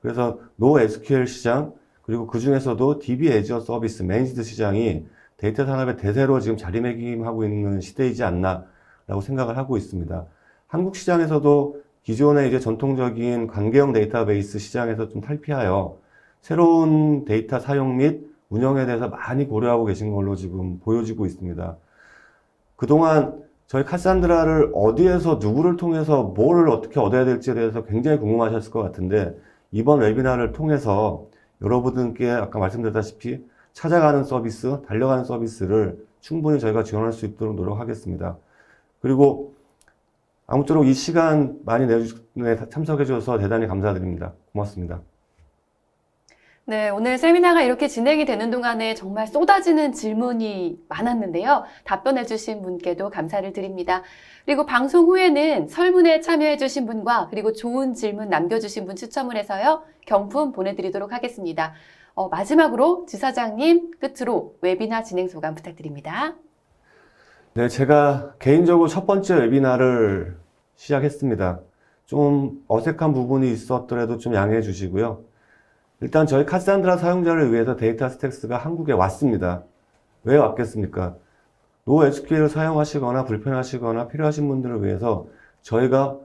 그래서 NoSQL 시장, 그리고 그 중에서도 DB 애저 서비스, 매니지드 시장이 데이터 산업의 대세로 지금 자리매김하고 있는 시대이지 않나라고 생각을 하고 있습니다. 한국 시장에서도 기존의 이제 전통적인 관계형 데이터베이스 시장에서 좀 탈피하여 새로운 데이터 사용 및 운영에 대해서 많이 고려하고 계신 걸로 지금 보여지고 있습니다. 그동안 저희 카산드라를 어디에서 누구를 통해서 뭘 어떻게 얻어야 될지에 대해서 굉장히 궁금하셨을 것 같은데 이번 웨비나를 통해서 여러분들께 아까 말씀드렸다시피 찾아가는 서비스, 달려가는 서비스를 충분히 저희가 지원할 수 있도록 노력하겠습니다. 그리고 아무쪼록 이 시간 많이 참석해 주셔서 대단히 감사드립니다. 고맙습니다. 네, 오늘 세미나가 이렇게 진행이 되는 동안에 정말 쏟아지는 질문이 많았는데요. 답변해주신 분께도 감사를 드립니다. 그리고 방송 후에는 설문에 참여해주신 분과 그리고 좋은 질문 남겨주신 분 추첨을 해서요. 경품 보내드리도록 하겠습니다. 마지막으로 지사장님 끝으로 웨비나 진행 소감 부탁드립니다. 네, 제가 개인적으로 첫 번째 웨비나를 시작했습니다. 좀 어색한 부분이 있었더라도 좀 양해해 주시고요. 일단 저희 카산드라 사용자를 위해서 데이터 스택스가 한국에 왔습니다. 왜 왔겠습니까? NoSQL을 사용하시거나 불편하시거나 필요하신 분들을 위해서 저희가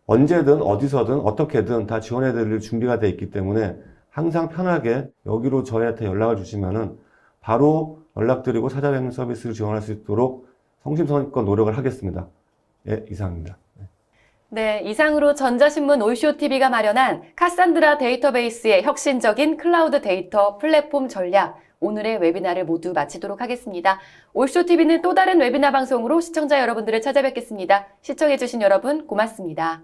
언제든 어디서든 어떻게든 다 지원해 드릴 준비가 되어 있기 때문에 항상 편하게 여기로 저희한테 연락을 주시면은 바로 연락드리고 찾아뵙는 서비스를 지원할 수 있도록 성심성의껏 노력을 하겠습니다. 예, 이상입니다. 네, 이상으로 전자신문 올쇼TV가 마련한 카산드라 데이터베이스의 혁신적인 클라우드 데이터 플랫폼 전략, 오늘의 웨비나를 모두 마치도록 하겠습니다. 올쇼TV는 또 다른 웨비나 방송으로 시청자 여러분들을 찾아뵙겠습니다. 시청해주신 여러분 고맙습니다.